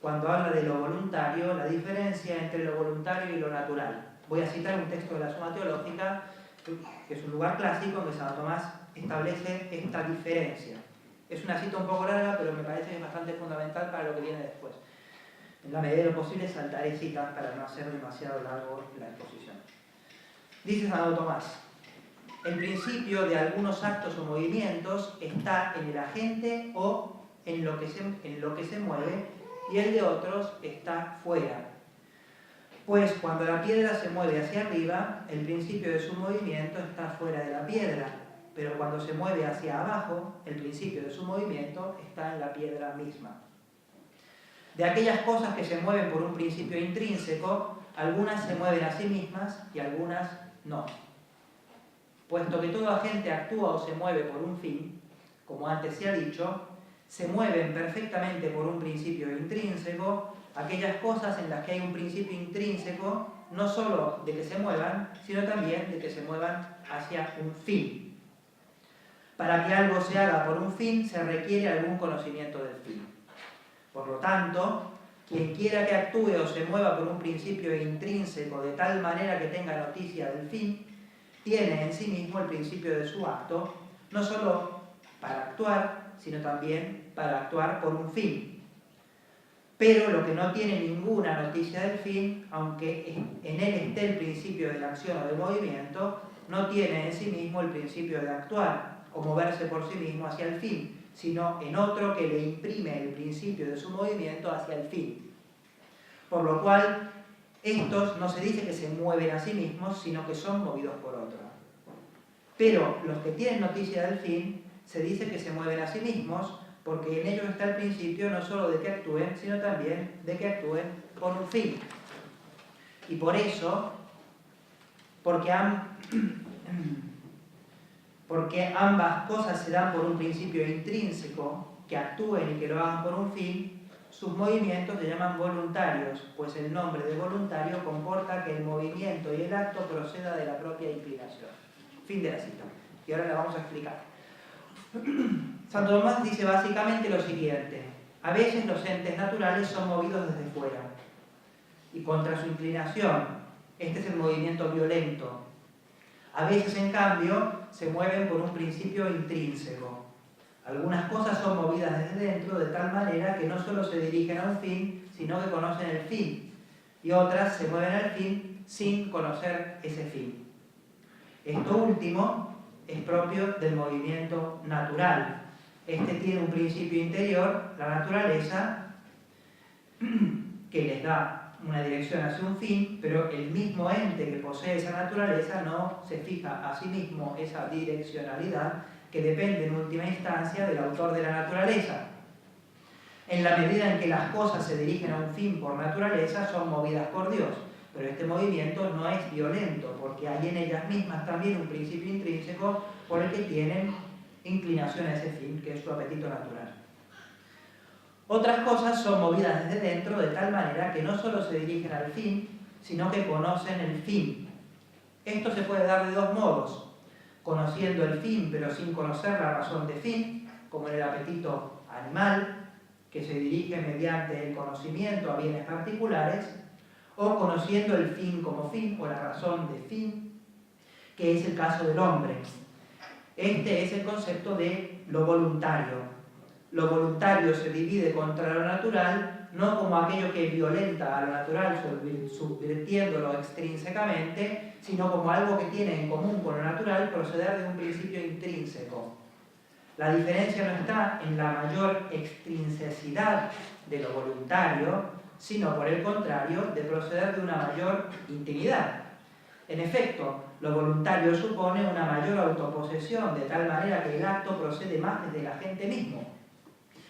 cuando habla de lo voluntario, la diferencia entre lo voluntario y lo natural. Voy a citar un texto de la Suma Teológica, que es un lugar clásico en que Santo Tomás establece esta diferencia. Es una cita un poco larga, pero me parece que es bastante fundamental para lo que viene después. En la medida de lo posible saltaré citas para no hacer demasiado largo la exposición. Dice Santo Tomás: el principio de algunos actos o movimientos está en el agente o en lo que se mueve, y el de otros está fuera. Pues cuando la piedra se mueve hacia arriba, el principio de su movimiento está fuera de la piedra, pero cuando se mueve hacia abajo, el principio de su movimiento está en la piedra misma. De aquellas cosas que se mueven por un principio intrínseco, algunas se mueven a sí mismas y algunas no. Puesto que todo agente actúa o se mueve por un fin, como antes se ha dicho, se mueven perfectamente por un principio intrínseco aquellas cosas en las que hay un principio intrínseco, no solo de que se muevan, sino también de que se muevan hacia un fin. Para que algo se haga por un fin, se requiere algún conocimiento del fin. Por lo tanto, quien quiera que actúe o se mueva por un principio intrínseco de tal manera que tenga noticia del fin, tiene en sí mismo el principio de su acto, no solo para actuar, sino también para actuar por un fin. Pero lo que no tiene ninguna noticia del fin, aunque en él esté el principio de la acción o del movimiento, no tiene en sí mismo el principio de actuar o moverse por sí mismo hacia el fin, sino en otro que le imprime el principio de su movimiento hacia el fin. Por lo cual, estos no se dice que se mueven a sí mismos, sino que son movidos por otro. Pero los que tienen noticia del fin, se dice que se mueven a sí mismos, porque en ellos está el principio no solo de que actúen, sino también de que actúen por un fin. Y por eso, porque ambas cosas se dan por un principio intrínseco, que actúen y que lo hagan por un fin, sus movimientos se llaman voluntarios, pues el nombre de voluntario comporta que el movimiento y el acto proceda de la propia inclinación. Fin de la cita. Y ahora la vamos a explicar. Santo Tomás dice básicamente lo siguiente: a veces los entes naturales son movidos desde fuera y contra su inclinación. Este es el movimiento violento. A veces, en cambio, se mueven por un principio intrínseco. Algunas cosas son movidas desde dentro de tal manera que no solo se dirigen a un fin, sino que conocen el fin, y otras se mueven al fin sin conocer ese fin. Esto último es propio del movimiento natural. Este tiene un principio interior, la naturaleza, que les da una dirección hacia un fin, pero el mismo ente que posee esa naturaleza no se fija a sí mismo esa direccionalidad que depende en última instancia del autor de la naturaleza. En la medida en que las cosas se dirigen a un fin por naturaleza, son movidas por Dios, pero este movimiento no es violento, porque hay en ellas mismas también un principio intrínseco por el que tienen inclinación a ese fin, que es su apetito natural. Otras cosas son movidas desde dentro de tal manera que no solo se dirigen al fin, sino que conocen el fin. Esto se puede dar de dos modos: conociendo el fin pero sin conocer la razón de fin, como en el apetito animal, que se dirige mediante el conocimiento a bienes particulares, o conociendo el fin como fin o la razón de fin, que es el caso del hombre. Este es el concepto de lo voluntario. Lo voluntario se divide contra lo natural, no como aquello que violenta a lo natural subvirtiéndolo extrínsecamente, sino como algo que tiene en común con lo natural proceder de un principio intrínseco. La diferencia no está en la mayor extrinsecidad de lo voluntario, sino por el contrario, de proceder de una mayor intimidad. En efecto, lo voluntario supone una mayor autoposesión, de tal manera que el acto procede más desde el agente mismo.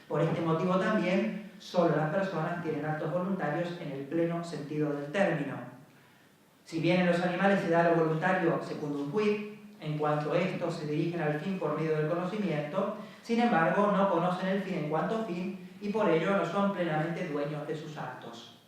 Por este motivo también, solo las personas tienen actos voluntarios en el pleno sentido del término. Si bien en los animales se da lo voluntario secundum quid, en cuanto estos se dirigen al fin por medio del conocimiento, sin embargo no conocen el fin en cuanto fin y por ello no son plenamente dueños de sus actos.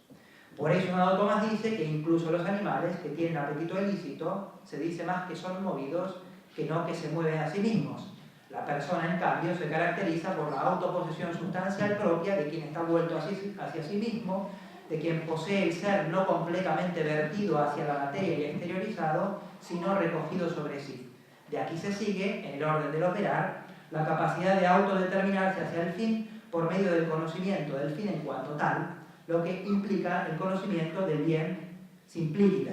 Por eso Santo Tomás dice que incluso los animales que tienen apetito ilícito se dice más que son movidos que no que se mueven a sí mismos. La persona, en cambio, se caracteriza por la autoposesión sustancial propia de quien está vuelto hacia sí mismo, de quien posee el ser no completamente vertido hacia la materia y exteriorizado, sino recogido sobre sí. De aquí se sigue, en el orden del operar, la capacidad de autodeterminarse hacia el fin por medio del conocimiento del fin en cuanto tal, lo que implica el conocimiento del bien simplíquita.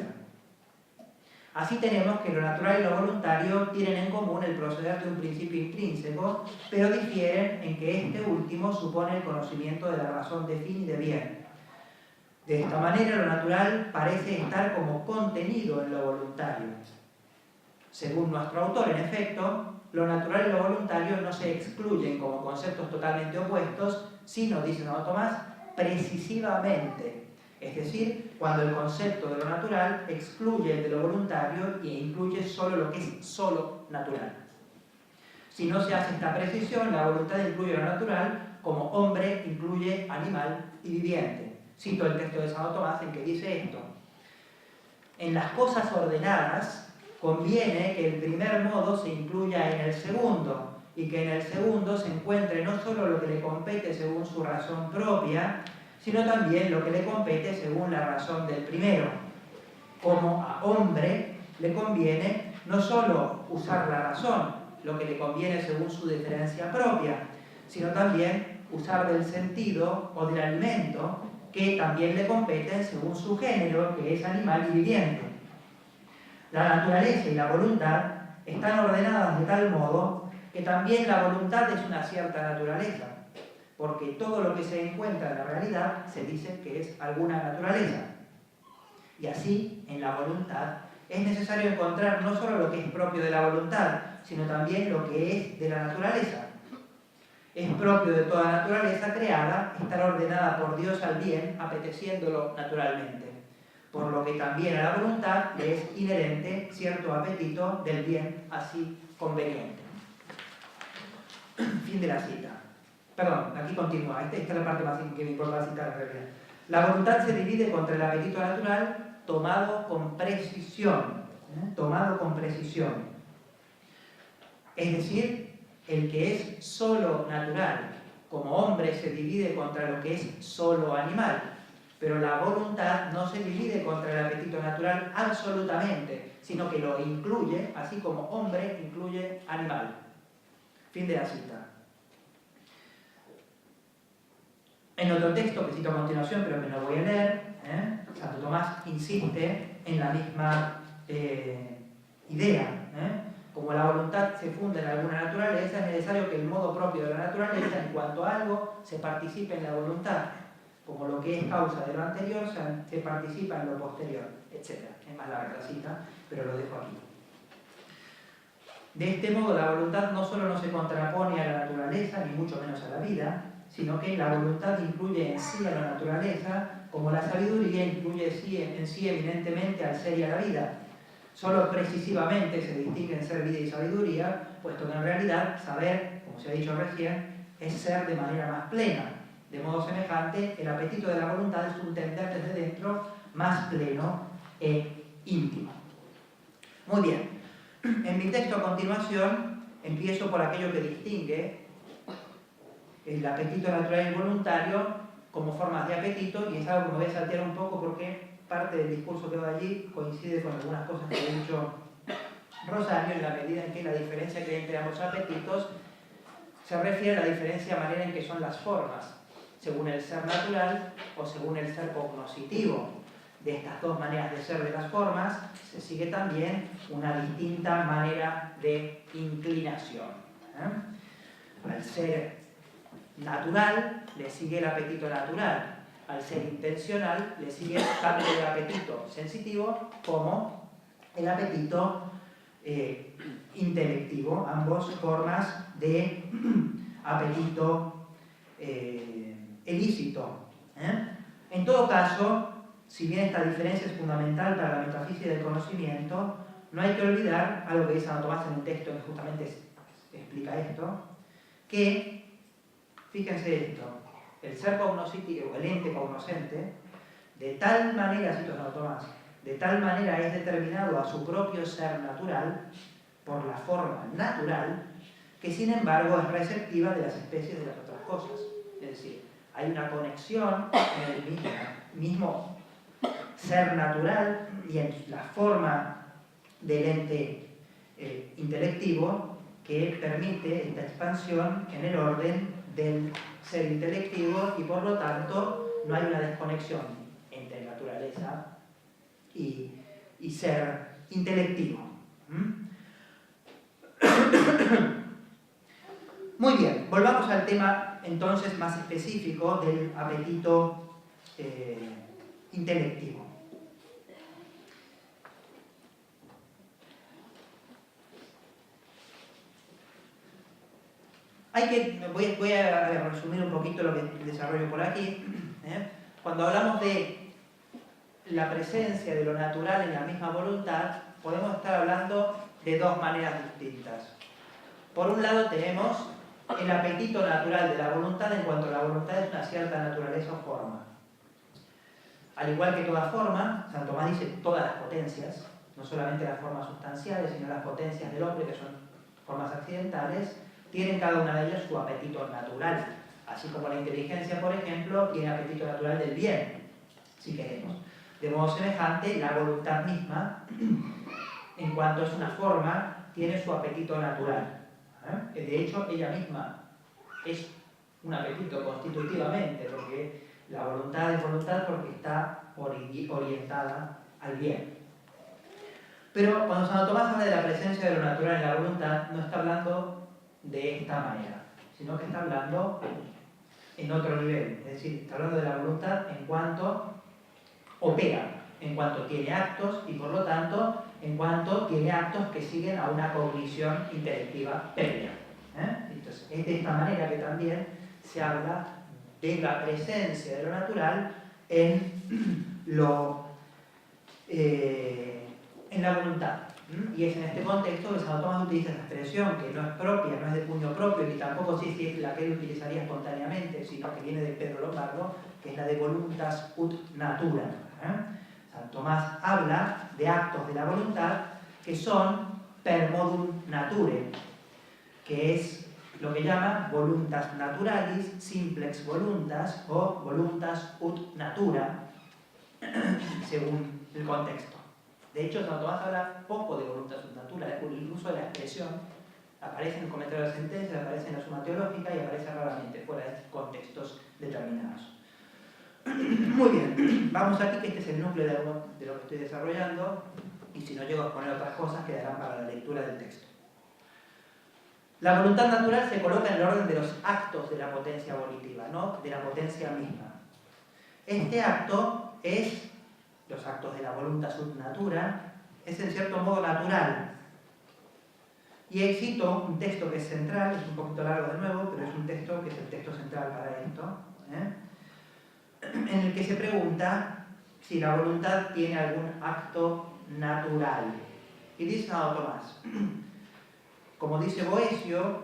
Así tenemos que lo natural y lo voluntario tienen en común el proceder de un principio intrínseco, pero difieren en que este último supone el conocimiento de la razón de fin y de bien. De esta manera, lo natural parece estar como contenido en lo voluntario. Según nuestro autor, en efecto, lo natural y lo voluntario no se excluyen como conceptos totalmente opuestos, sino, dice Santo Tomás, precisivamente, es decir, cuando el concepto de lo natural excluye el de lo voluntario e incluye solo lo que es solo natural. Si no se hace esta precisión, la voluntad incluye lo natural, como hombre incluye animal y viviente. Cito el texto de Santo Tomás en que dice esto: en las cosas ordenadas conviene que el primer modo se incluya en el segundo, y que en el segundo se encuentre no solo lo que le compete según su razón propia, sino también lo que le compete según la razón del primero. Como a hombre le conviene no solo usar la razón, lo que le conviene según su diferencia propia, sino también usar del sentido o del alimento que también le competen según su género, que es animal y viviente. La naturaleza y la voluntad están ordenadas de tal modo que también la voluntad es una cierta naturaleza, porque todo lo que se encuentra en la realidad se dice que es alguna naturaleza. Y así, en la voluntad, es necesario encontrar no solo lo que es propio de la voluntad, sino también lo que es de la naturaleza. Es propio de toda naturaleza creada estar ordenada por Dios al bien, apeteciéndolo naturalmente, por lo que también a la voluntad le es inherente cierto apetito del bien así conveniente. Fin de la cita. Perdón, aquí continúa. Esta es la parte más que me importa citar en realidad. La voluntad se divide contra el apetito natural tomado con precisión. Tomado con precisión. Es decir, el que es solo natural, como hombre, se divide contra lo que es solo animal. Pero la voluntad no se divide contra el apetito natural absolutamente, sino que lo incluye, así como hombre incluye animal. Fin de la cita. En otro texto que cito a continuación, pero que no voy a leer, Santo Tomás insiste en la misma idea. Como la voluntad se funda en alguna naturaleza, es necesario que el modo propio de la naturaleza, en cuanto a algo, se participe en la voluntad. Como lo que es causa de lo anterior, se participa en lo posterior, etc. Es más larga la cita, pero lo dejo aquí. De este modo, la voluntad no solo no se contrapone a la naturaleza, ni mucho menos a la vida, sino que la voluntad incluye en sí a la naturaleza, como la sabiduría incluye en sí eminentemente al ser y a la vida. Solo precisivamente se distinguen ser, vida y sabiduría, puesto que en realidad saber, como se ha dicho recién, es ser de manera más plena. De modo semejante, el apetito de la voluntad es un tender desde dentro más pleno e íntimo. Muy bien. En mi texto a continuación empiezo por aquello que distingue el apetito natural y voluntario como formas de apetito, y es algo que me voy a saltear un poco porque parte del discurso que va allí coincide con algunas cosas que ha dicho Rosario, en la medida en que la diferencia que hay entre ambos apetitos se refiere a la diferencia de manera en que son las formas, según el ser natural o según el ser cognoscitivo. De estas dos maneras de ser de las formas, se sigue también una distinta manera de inclinación. Al ser natural, le sigue el apetito natural. Al ser intencional, le sigue tanto el apetito sensitivo como el apetito intelectivo, ambos formas de apetito ilícito. En todo caso, si bien esta diferencia es fundamental para la metafísica del conocimiento, no hay que olvidar algo que dice Santo Tomás en un texto que justamente explica esto, que, fíjense esto, el ser cognoscitivo, el ente cognoscente, de tal manera, cito a Santo Tomás, de tal manera es determinado a su propio ser natural, por la forma natural, que sin embargo es receptiva de las especies de las otras cosas. Es decir, hay una conexión en el mismo ser natural y en la forma del ente intelectivo que permite esta expansión en el orden del ser intelectivo y por lo tanto no hay una desconexión entre naturaleza y ser intelectivo. Muy bien, volvamos al tema entonces más específico del apetito intelectivo. Voy a resumir un poquito lo que desarrollo por aquí. Cuando hablamos de la presencia de lo natural en la misma voluntad, podemos estar hablando de dos maneras distintas. Por un lado tenemos el apetito natural de la voluntad en cuanto la voluntad es una cierta naturaleza o forma. Al igual que toda forma, Santo Tomás dice todas las potencias, no solamente las formas sustanciales, sino las potencias del hombre, que son formas accidentales, tienen cada una de ellas su apetito natural. Así como la inteligencia, por ejemplo, tiene apetito natural del bien, si queremos. De modo semejante, la voluntad misma, en cuanto es una forma, tiene su apetito natural. De hecho, ella misma es un apetito constitutivamente, porque la voluntad es voluntad porque está orientada al bien. Pero cuando Santo Tomás habla de la presencia de lo natural en la voluntad, no está hablando de esta manera, sino que está hablando en otro nivel. Es decir, está hablando de la voluntad en cuanto opera, en cuanto tiene actos y por lo tanto en cuanto tiene actos que siguen a una cognición intelectiva previa. Entonces, es de esta manera que también se habla de la presencia de lo natural en la voluntad. Y es en este contexto que Santo Tomás utiliza esta expresión, que no es propia, no es de puño propio, ni tampoco sé si es la que él utilizaría espontáneamente, sino que viene de Pedro Lombardo, que es la de voluntas ut natura. Santo Tomás habla de actos de la voluntad que son per modum nature, que es lo que llama voluntas naturalis, simplex voluntas o voluntas ut natura, según el contexto. De hecho, Santo Tomás habla poco de voluntas ut natura, incluso la expresión aparece en el comentario de la sentencia, aparece en la suma teológica y aparece raramente fuera de estos contextos determinados. Muy bien, vamos aquí que este es el núcleo de lo que estoy desarrollando y si no llego a poner otras cosas quedarán para la lectura del texto. La voluntad natural se coloca en el orden de los actos de la potencia volitiva, no de la potencia misma. Este acto es, los actos de la voluntas ut natura, es en cierto modo natural. Y cito un texto que es central, es un poquito largo de nuevo, pero es un texto que es el texto central para esto, en el que se pregunta si la voluntad tiene algún acto natural. Y dice Santo Tomás, como dice Boecio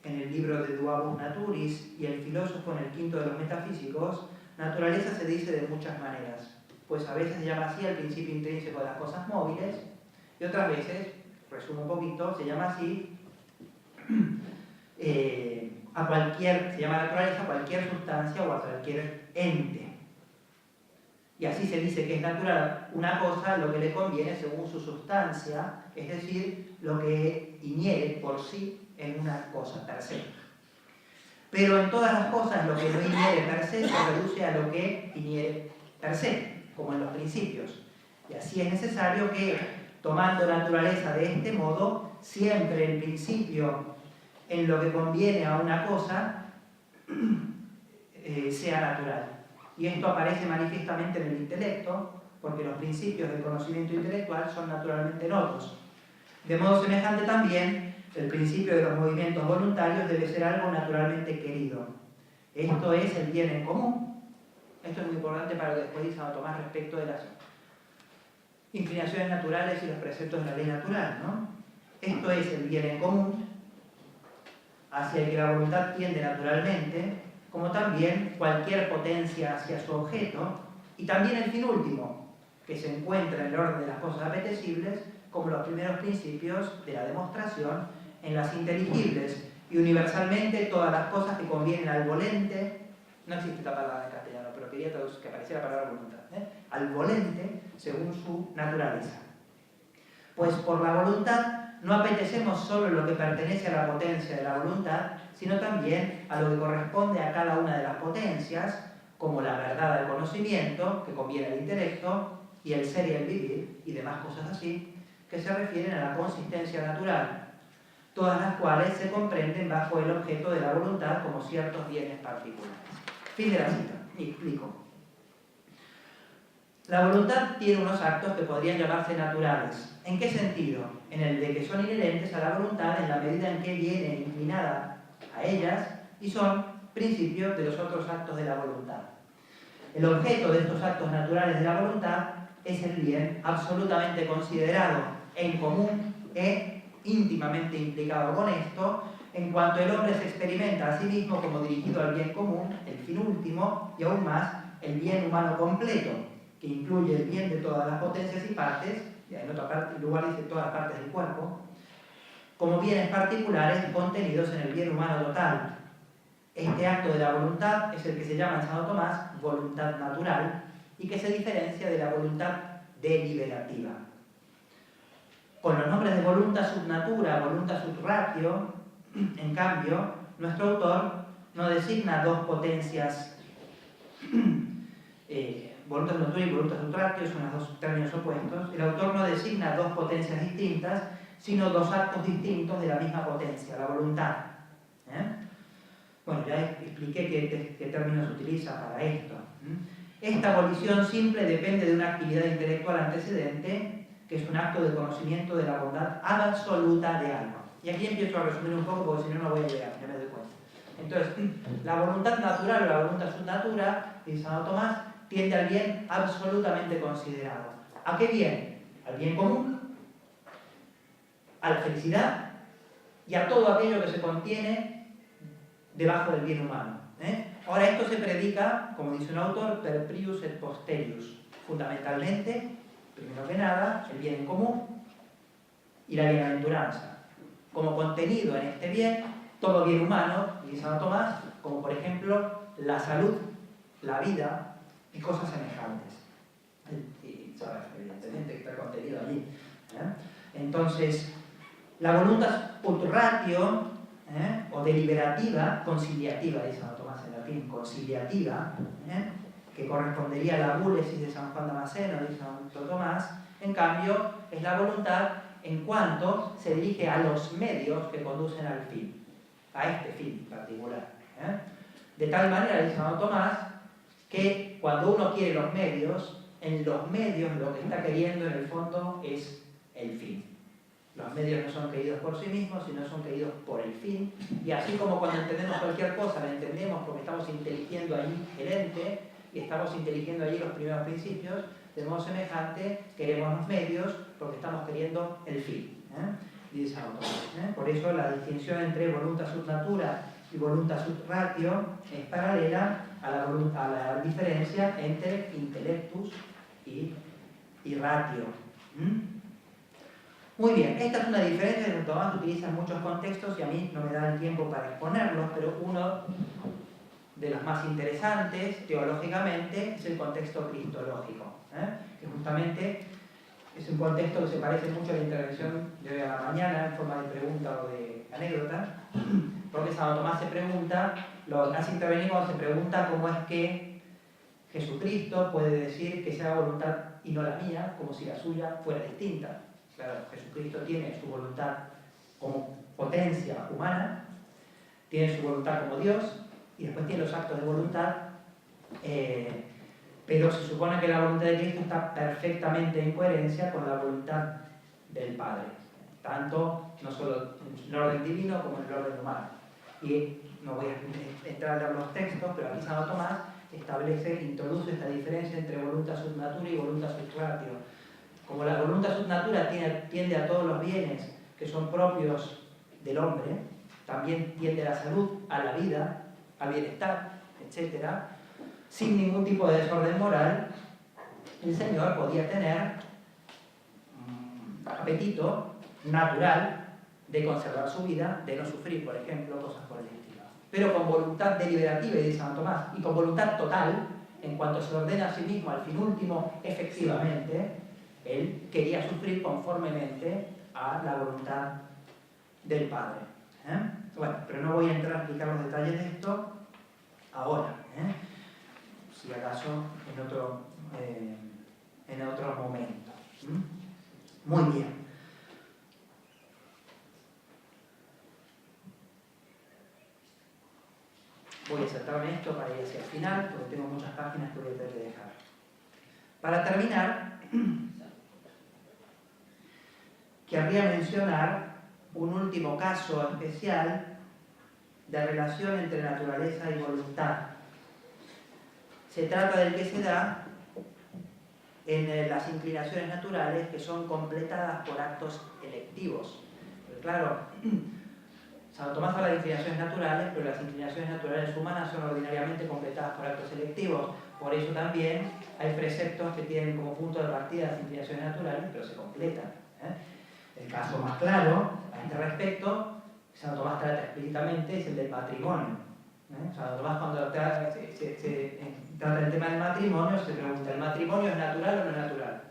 en el libro de Duabus Naturis y el filósofo en el quinto de los metafísicos, naturaleza se dice de muchas maneras, pues a veces se llama así al principio intrínseco de las cosas móviles y otras veces, resumo un poquito, se llama así se llama naturaleza a cualquier sustancia o a cualquier ente. Y así se dice que es natural una cosa lo que le conviene según su sustancia, es decir, lo que inhiere por sí en una cosa per se. Pero en todas las cosas lo que no inhiere per se se reduce a lo que inhiere per se, como en los principios. Y así es necesario que, tomando naturaleza de este modo, siempre el principio en lo que conviene a una cosa sea natural. Y esto aparece manifiestamente en el intelecto, porque los principios del conocimiento intelectual son naturalmente notos. De modo semejante también, el principio de los movimientos voluntarios debe ser algo naturalmente querido. Esto es el bien en común. Esto es muy importante para lo que después dice Santo Tomás respecto de las inclinaciones naturales y los preceptos de la ley natural, ¿no? Esto es el bien en común, hacia el que la voluntad tiende naturalmente, como también cualquier potencia hacia su objeto, y también el fin último, que se encuentra en el orden de las cosas apetecibles, como los primeros principios de la demostración en las inteligibles, y universalmente todas las cosas que convienen al volente, no existe esta palabra en castellano, pero quería que apareciera la palabra voluntad, al volente según su naturaleza. Pues por la voluntad no apetecemos solo lo que pertenece a la potencia de la voluntad, sino también a lo que corresponde a cada una de las potencias, como la verdad del conocimiento, que conviene al intelecto, y el ser y el vivir, y demás cosas así, que se refieren a la consistencia natural, todas las cuales se comprenden bajo el objeto de la voluntad como ciertos bienes particulares. Fin de la cita. Y explico. La voluntad tiene unos actos que podrían llamarse naturales. ¿En qué sentido? En el de que son inherentes a la voluntad en la medida en que viene inclinada a ellas y son principios de los otros actos de la voluntad. El objeto de estos actos naturales de la voluntad es el bien absolutamente considerado en común e íntimamente implicado con esto, en cuanto el hombre se experimenta a sí mismo como dirigido al bien común, el fin último, y aún más, el bien humano completo, que incluye el bien de todas las potencias y partes, y en otro lugar dice todas las partes del cuerpo, como bienes particulares contenidos en el bien humano total. Este acto de la voluntad es el que se llama en Santo Tomás voluntad natural y que se diferencia de la voluntad deliberativa. Con los nombres de voluntas sub natura, voluntas sub ratio, en cambio, nuestro autor no designa dos potencias, voluntas sub natura y voluntas sub ratio son los dos términos opuestos. El autor no designa dos potencias distintas, sino dos actos distintos de la misma potencia, la voluntad. Bueno, ya expliqué qué términos se utiliza para esto. Esta volición simple depende de una actividad intelectual antecedente, que es un acto de conocimiento de la bondad absoluta de algo. Y aquí empiezo a resumir un poco, porque si no, no voy a llegar, ya me doy cuenta. Entonces, la voluntad natural o la voluntad subnatura, dice Santo Tomás, tiende al bien absolutamente considerado. ¿A qué bien? Al bien común, a la felicidad y a todo aquello que se contiene debajo del bien humano. Ahora, esto se predica, como dice un autor, per prius et posterius. Fundamentalmente, primero que nada, el bien en común y la bienaventuranza. Como contenido en este bien, todo bien humano, dice Santo Tomás, como por ejemplo la salud, la vida y cosas semejantes. Y sabes, evidentemente, que está contenido allí. Entonces, la voluntad ut ratio, o deliberativa, conciliativa, dice Santo Tomás en latín, conciliativa, que correspondería a la búlesis de San Juan Damasceno, dice Santo Tomás, en cambio, es la voluntad en cuanto se dirige a los medios que conducen al fin, a este fin particular. De tal manera, dice Santo Tomás, que cuando uno quiere los medios, en los medios lo que está queriendo en el fondo es el fin. Los medios no son queridos por sí mismos, sino son queridos por el fin. Y así como cuando entendemos cualquier cosa, la entendemos porque estamos inteligiendo allí el ente y estamos inteligiendo allí los primeros principios, de modo semejante queremos los medios porque estamos queriendo el fin. Dice Santo Tomás. Por eso la distinción entre voluntas sub natura y voluntas sub ratio es paralela a la diferencia entre intellectus y ratio. Muy bien, esta es una diferencia que Santo Tomás utiliza en muchos contextos y a mí no me da el tiempo para exponerlos, pero uno de los más interesantes teológicamente es el contexto cristológico, que justamente es un contexto que se parece mucho a la intervención de hoy a la mañana en forma de pregunta o de anécdota, porque Santo Tomás se pregunta, hace intervenir cuando se pregunta cómo es que Jesucristo puede decir que se haga voluntad y no la mía, como si la suya fuera distinta. Claro, Jesucristo tiene su voluntad como potencia humana, tiene su voluntad como Dios, y después tiene los actos de voluntad, pero se supone que la voluntad de Cristo está perfectamente en coherencia con la voluntad del Padre, tanto no solo en el orden divino como en el orden humano. Y no voy a entrar a leer los textos, pero aquí Santo Tomás introduce esta diferencia entre voluntad sub natura y voluntad sub ratio. Como la voluntad sub natura tiende a todos los bienes que son propios del hombre, también tiende a la salud, a la vida, al bienestar, etc., sin ningún tipo de desorden moral, el Señor podía tener apetito natural de conservar su vida, de no sufrir, por ejemplo, cosas por el estilo. Pero con voluntad deliberativa, y dice Santo Tomás, y con voluntad total, en cuanto se ordena a sí mismo al fin último, efectivamente, él quería sufrir conformemente a la voluntad del Padre. Bueno, pero no voy a entrar a explicar los detalles de esto ahora. Si acaso en otro momento. Muy bien. Voy a saltarme esto para ir hacia el final, porque tengo muchas páginas que voy a tener que dejar. Para terminar, querría mencionar un último caso especial de relación entre naturaleza y voluntad. Se trata del que se da en las inclinaciones naturales que son completadas por actos electivos. Pero claro, Santo Tomás habla de inclinaciones naturales, pero las inclinaciones naturales humanas son ordinariamente completadas por actos electivos. Por eso también hay preceptos que tienen como punto de partida las inclinaciones naturales, pero se completan. El caso más claro a este respecto, Santo Tomás trata explícitamente, es el del matrimonio. Santo Tomás, cuando trata el tema del matrimonio, se pregunta: ¿el matrimonio es natural o no es natural?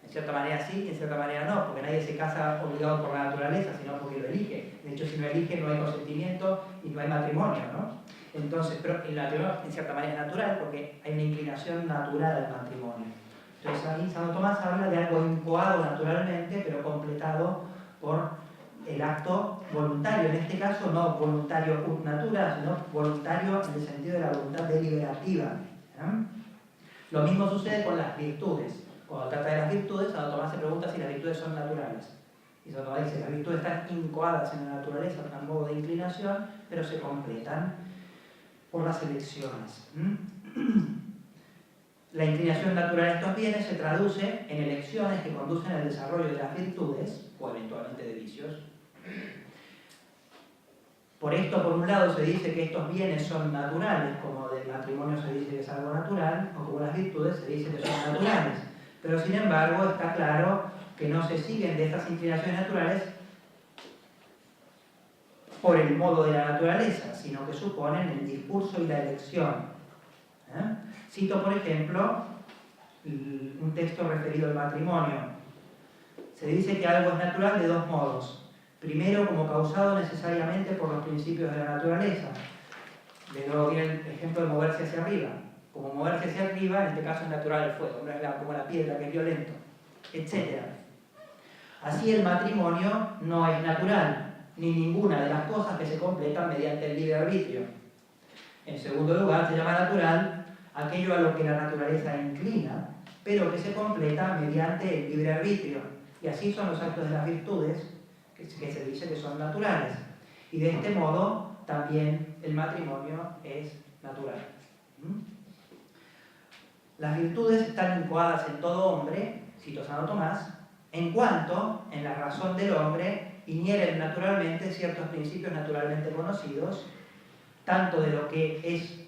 En cierta manera sí y en cierta manera no, porque nadie se casa obligado por la naturaleza, sino porque lo elige. De hecho, si no elige, no hay consentimiento y no hay matrimonio, ¿no? Entonces, pero el matrimonio en cierta manera es natural, porque hay una inclinación natural al matrimonio. Entonces ahí Santo Tomás habla de algo incoado naturalmente, pero completado por el acto voluntario. En este caso no voluntario ut natura, sino voluntario en el sentido de la voluntad deliberativa. Lo mismo sucede con las virtudes. Cuando trata de las virtudes, Santo Tomás se pregunta si las virtudes son naturales. Y Santo Tomás dice: las virtudes están incoadas en la naturaleza, a modo de inclinación, pero se completan por las elecciones. La inclinación natural de estos bienes se traduce en elecciones que conducen al desarrollo de las virtudes, o eventualmente de vicios. Por esto, por un lado, se dice que estos bienes son naturales, como del matrimonio se dice que es algo natural, o como las virtudes se dice que son naturales. Pero sin embargo, está claro que no se siguen de estas inclinaciones naturales por el modo de la naturaleza, sino que suponen el discurso y la elección. Cito, por ejemplo, un texto referido al matrimonio. Se dice que algo es natural de dos modos. Primero, como causado necesariamente por los principios de la naturaleza. De nuevo viene el ejemplo de moverse hacia arriba. Como moverse hacia arriba, en este caso es natural el fuego, no es como la piedra que es violento, etc. Así el matrimonio no es natural, ni ninguna de las cosas que se completan mediante el libre arbitrio. En segundo lugar, se llama natural aquello a lo que la naturaleza inclina, pero que se completa mediante el libre arbitrio. Y así son los actos de las virtudes, que se dice que son naturales. Y de este modo, también el matrimonio es natural. Las virtudes están incoadas en todo hombre, cito Santo Tomás, en cuanto en la razón del hombre inhieren naturalmente ciertos principios naturalmente conocidos, tanto de lo que es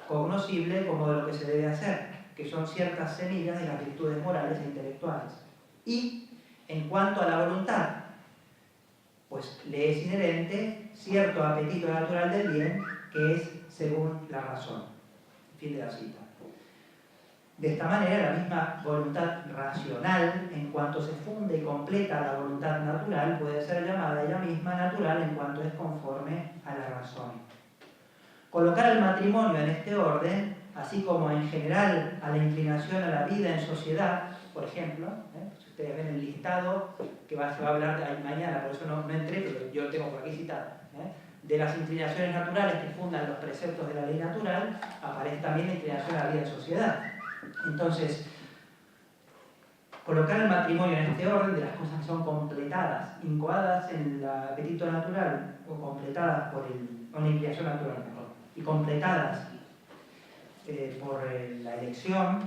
cognoscible como de lo que se debe hacer, que son ciertas semillas de las virtudes morales e intelectuales. Y en cuanto a la voluntad, pues le es inherente cierto apetito natural del bien, que es según la razón. Fin de la cita. De esta manera, la misma voluntad racional, en cuanto se funde y completa la voluntad natural, puede ser llamada ella misma natural en cuanto es conforme a la razón. Colocar el matrimonio en este orden, así como en general a la inclinación a la vida en sociedad, por ejemplo, si ustedes ven el listado que se va a hablar de mañana, por eso no entré, pero yo lo tengo por aquí citado, de las inclinaciones naturales que fundan los preceptos de la ley natural, aparece también la inclinación a la vida en sociedad. Entonces, colocar el matrimonio en este orden de las cosas que son completadas, incoadas en el apetito natural, o completadas por la inclinación natural, mejor, y completadas por la elección,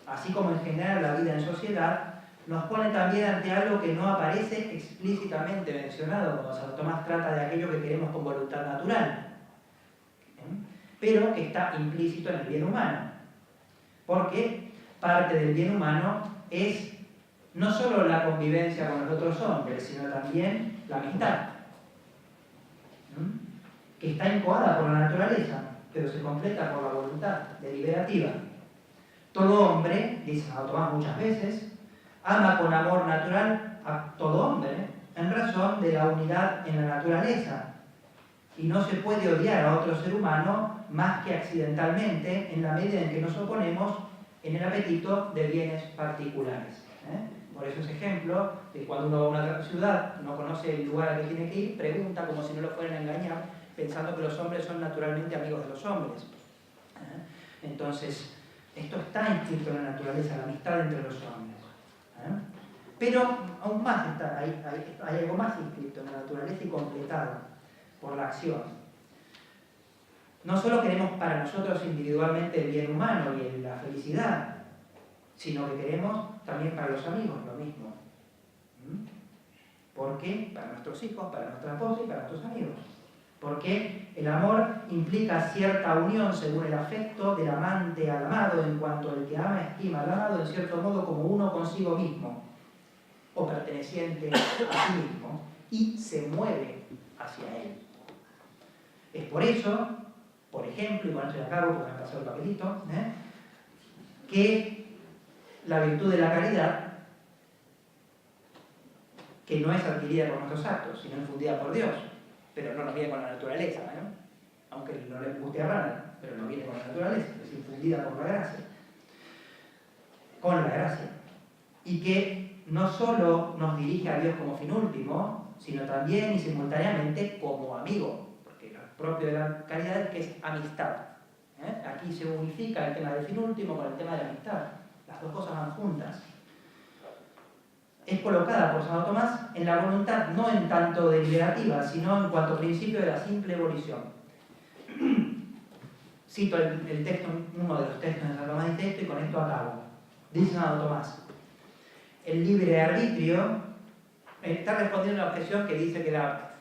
así como en general la vida en sociedad, nos pone también ante algo que no aparece explícitamente mencionado cuando Santo Tomás trata de aquello que queremos con voluntad natural, pero que está implícito en el bien humano, porque parte del bien humano es no solo la convivencia con los otros hombres, sino también la amistad, que está incoada por la naturaleza, pero se completa por la voluntad deliberativa. Todo hombre, dice Santo Tomás muchas veces, ama con amor natural a todo hombre, en razón de la unidad en la naturaleza, y no se puede odiar a otro ser humano más que accidentalmente en la medida en que nos oponemos en el apetito de bienes particulares. Por eso ese ejemplo de cuando uno va a una ciudad, no conoce el lugar al que tiene que ir, pregunta como si no lo fueran a engañar, pensando que los hombres son naturalmente amigos de los hombres. Entonces, esto está inscrito en la naturaleza, la amistad entre los hombres. Pero aún más hay algo más inscrito en la naturaleza y completado por la acción. No solo queremos para nosotros individualmente el bien humano y la felicidad, sino que queremos también para los amigos lo mismo. ¿Por qué? Para nuestros hijos, para nuestra esposa y para nuestros amigos. Porque el amor implica cierta unión según el afecto del amante al amado, en cuanto el que ama estima al amado en cierto modo como uno consigo mismo, o perteneciente a sí mismo, y se mueve hacia él. Es por eso, por ejemplo, y con esto ya acabo porque me ha pasado el papelito, que la virtud de la caridad, que no es adquirida por nuestros actos, sino infundida por Dios, pero no nos viene con la naturaleza, aunque no le guste a Rana, pero no viene con la naturaleza, es infundida por la gracia, con la gracia, y que no solo nos dirige a Dios como fin último, sino también y simultáneamente como amigo, porque lo propio de la caridad es que es amistad. Aquí se unifica el tema del fin último con el tema de la amistad, las dos cosas van juntas. Es colocada por Santo Tomás en la voluntad no en tanto deliberativa, sino en cuanto principio de la simple volición. Cito el texto, uno de los textos de Santo Tomás dice esto y con esto acabo. Dice Santo Tomás, el libre arbitrio está respondiendo a una objeción que dice que la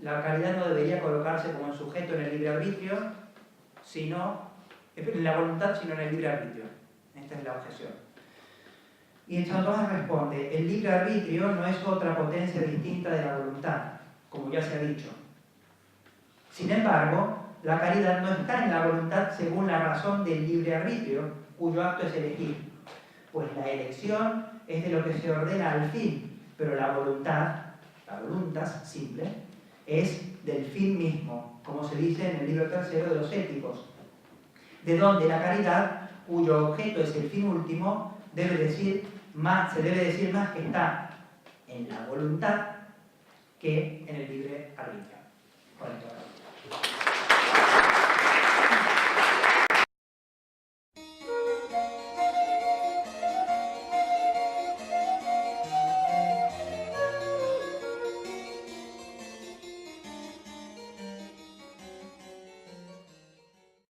caridad no debería colocarse como un sujeto en el libre arbitrio, sino en la voluntad, sino en el libre arbitrio. Esta es la objeción. Y Santo Tomás responde, el libre arbitrio no es otra potencia distinta de la voluntad, como ya se ha dicho. Sin embargo, la caridad no está en la voluntad según la razón del libre arbitrio, cuyo acto es elegir, pues la elección es de lo que se ordena al fin, pero la voluntas simple, es del fin mismo, como se dice en el libro tercero de los Éticos, de donde la caridad, cuyo objeto es el fin último, se debe decir más que está en la voluntad que en el libre arbitrio. Con esto